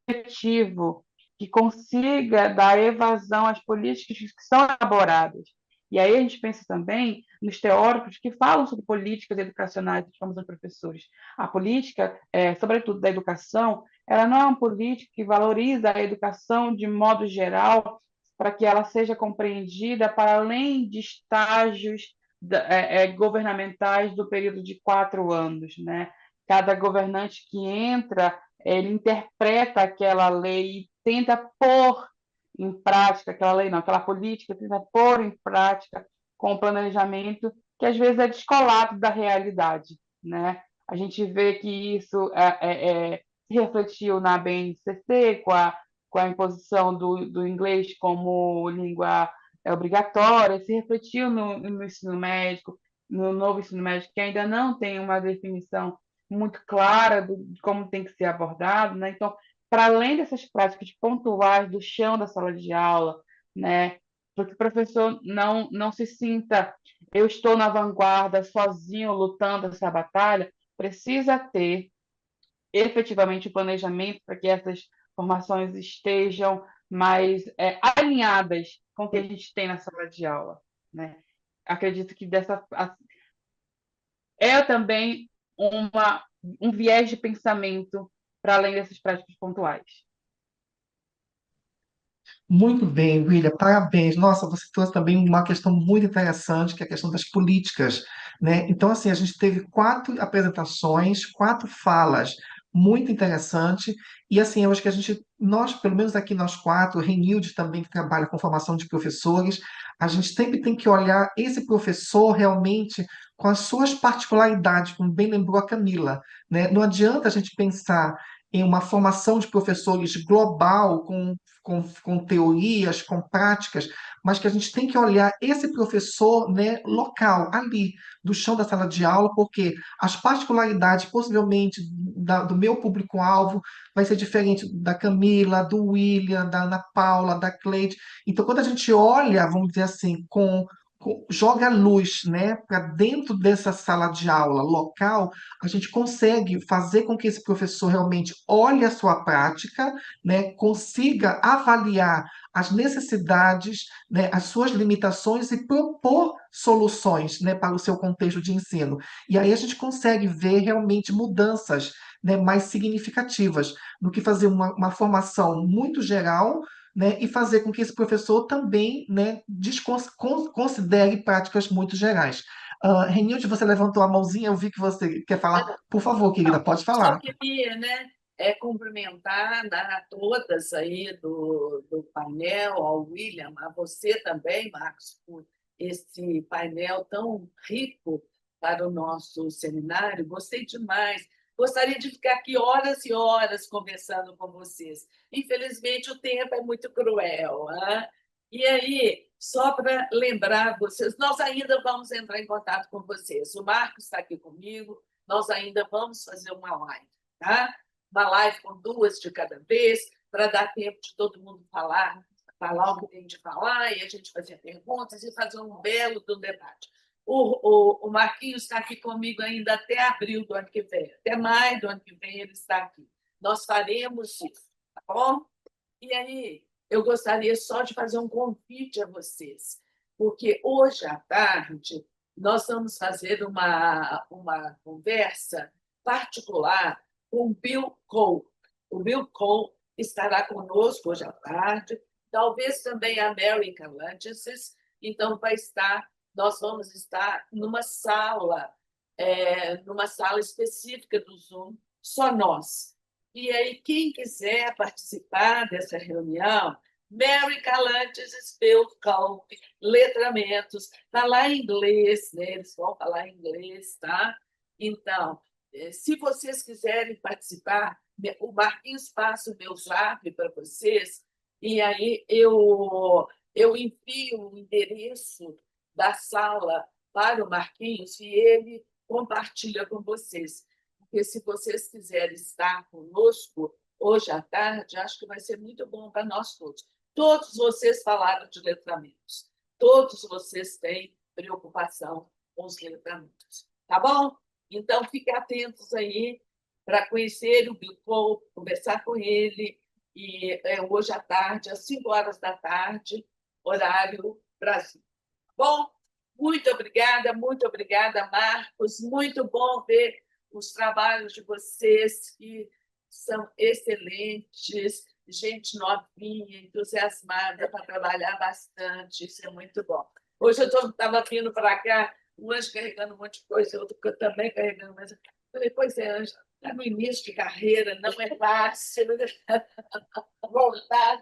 efetivo que consiga dar evasão às políticas que são elaboradas. E aí a gente pensa também nos teóricos que falam sobre políticas educacionais de formação de professores. A política, sobretudo da educação, ela não é uma política que valoriza a educação de modo geral para que ela seja compreendida para além de estágios governamentais do período de 4 anos, né? Cada governante que entra, ele interpreta aquela lei e tenta pôr em prática aquela lei, não, aquela política, tenta pôr em prática com o planejamento que às vezes é descolado da realidade, né? A gente vê que isso se refletiu na BNCC com a imposição do inglês como língua obrigatória, se refletiu no ensino médico, no novo ensino médico, que ainda não tem uma definição muito clara de como tem que ser abordado, né? Então, para além dessas práticas pontuais do chão da sala de aula, né? Para que o professor não se sinta, eu estou na vanguarda, sozinho, lutando essa batalha, precisa ter efetivamente o planejamento para que essas formações estejam mais alinhadas com o que a gente tem na sala de aula, né? Acredito que é também um viés de pensamento para além dessas práticas pontuais. Muito bem, William, parabéns. Nossa, você trouxe também uma questão muito interessante, que é a questão das políticas, né? Então, assim, a gente teve 4 apresentações, 4 falas, muito interessante. E, assim, eu acho que nós, pelo menos aqui nós 4, Renilde também, que trabalha com formação de professores, a gente sempre tem que olhar esse professor realmente com as suas particularidades, como bem lembrou a Camila, né? Não adianta a gente pensar em uma formação de professores global, com teorias, com práticas, mas que a gente tem que olhar esse professor, né, local, ali, do chão da sala de aula, porque as particularidades, possivelmente, do meu público-alvo vai ser diferente da Camila, do William, da Ana Paula, da Cleide. Então, quando a gente olha, vamos dizer assim, joga a luz, né, para dentro dessa sala de aula local, a gente consegue fazer com que esse professor realmente olhe a sua prática, né, consiga avaliar as necessidades, né, as suas limitações e propor soluções, né, para o seu contexto de ensino. E aí a gente consegue ver realmente mudanças, né, mais significativas do que fazer uma formação muito geral, né, e fazer com que esse professor também, né, considere práticas muito gerais. Renilde, você levantou a mãozinha, eu vi que você quer falar. Por favor, querida, Não, pode só falar. queria, né, cumprimentar, a todas aí do painel, ao William, a você também, Marcos, por esse painel tão rico para o nosso seminário. Gostei demais. Gostaria de ficar aqui horas e horas conversando com vocês. Infelizmente, o tempo é muito cruel. Né? E aí, só para lembrar vocês, nós ainda vamos entrar em contato com vocês. O Marcos está aqui comigo, nós ainda vamos fazer uma live, tá? Uma live com 2 de cada vez, para dar tempo de todo mundo falar o que tem de falar, e a gente fazer perguntas e fazer um belo do debate. O Marquinhos está aqui comigo ainda até abril do ano que vem, até maio do ano que vem ele está aqui. Nós faremos isso, tá bom? E aí, eu gostaria só de fazer um convite a vocês, porque hoje à tarde nós vamos fazer uma conversa particular com o Bill Cole. O Bill Cole estará conosco hoje à tarde, talvez também a Mary Calantes. Então, nós vamos estar numa sala específica do Zoom, só nós. E aí, quem quiser participar dessa reunião, Mary Calantes, Spellcamp, Letramentos, está lá em inglês, né? Eles vão falar em inglês, tá? Então, se vocês quiserem participar, o Marquinhos passa o meu zap para vocês, e aí eu envio o endereço da sala para o Marquinhos e ele compartilha com vocês. Porque se vocês quiserem estar conosco hoje à tarde, acho que vai ser muito bom para nós todos. Todos vocês falaram de letramentos. Todos vocês têm preocupação com os letramentos. Tá bom? Então, fiquem atentos aí para conhecer o Bill Cole, conversar com ele. E hoje à tarde, às 5 horas da tarde, horário Brasil. Bom, muito obrigada, Marcos. Muito bom ver os trabalhos de vocês, que são excelentes, gente novinha, entusiasmada para trabalhar bastante, isso é muito bom. Hoje eu estava vindo para cá, um anjo carregando um monte de coisa, outro também carregando, mas eu falei, pois é, Anjo, está no início de carreira, não é fácil voltar.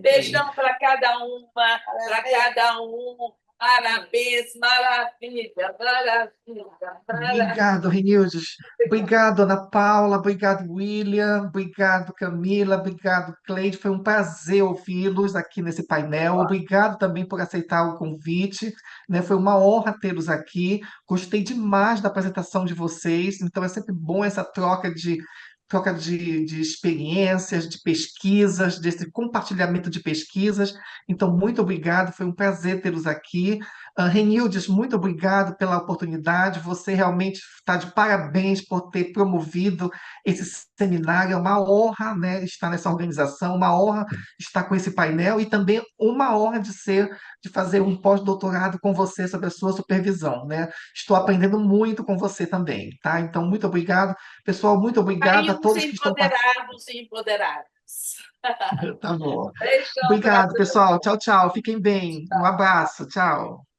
Beijão para cada uma, para cada um. Parabéns, maravilha, maravilha, maravilha. Obrigado, Renildes. Obrigado, Ana Paula. Obrigado, William. Obrigado, Camila. Obrigado, Cleide. Foi um prazer ouvi-los aqui nesse painel. Obrigado também por aceitar o convite, né? Foi uma honra tê-los aqui. Gostei demais da apresentação de vocês. Então, é sempre bom essa troca de experiências, de pesquisas, desse compartilhamento de pesquisas. Então, muito obrigado. Foi um prazer tê-los aqui. Renildes, muito obrigado pela oportunidade. Você realmente está de parabéns por ter promovido esse seminário. É uma honra, né, estar nessa organização, uma honra estar com esse painel e também uma honra de fazer um pós-doutorado com você sob a sua supervisão, né? Estou aprendendo muito com você também, tá? Então, muito obrigado. Pessoal, muito obrigado a Saímos todos que estão participando. empoderados e empoderadas. Tá bom. Beijão para Obrigado, todos. pessoal. Tchau, tchau. Fiquem bem. Um abraço. Tchau.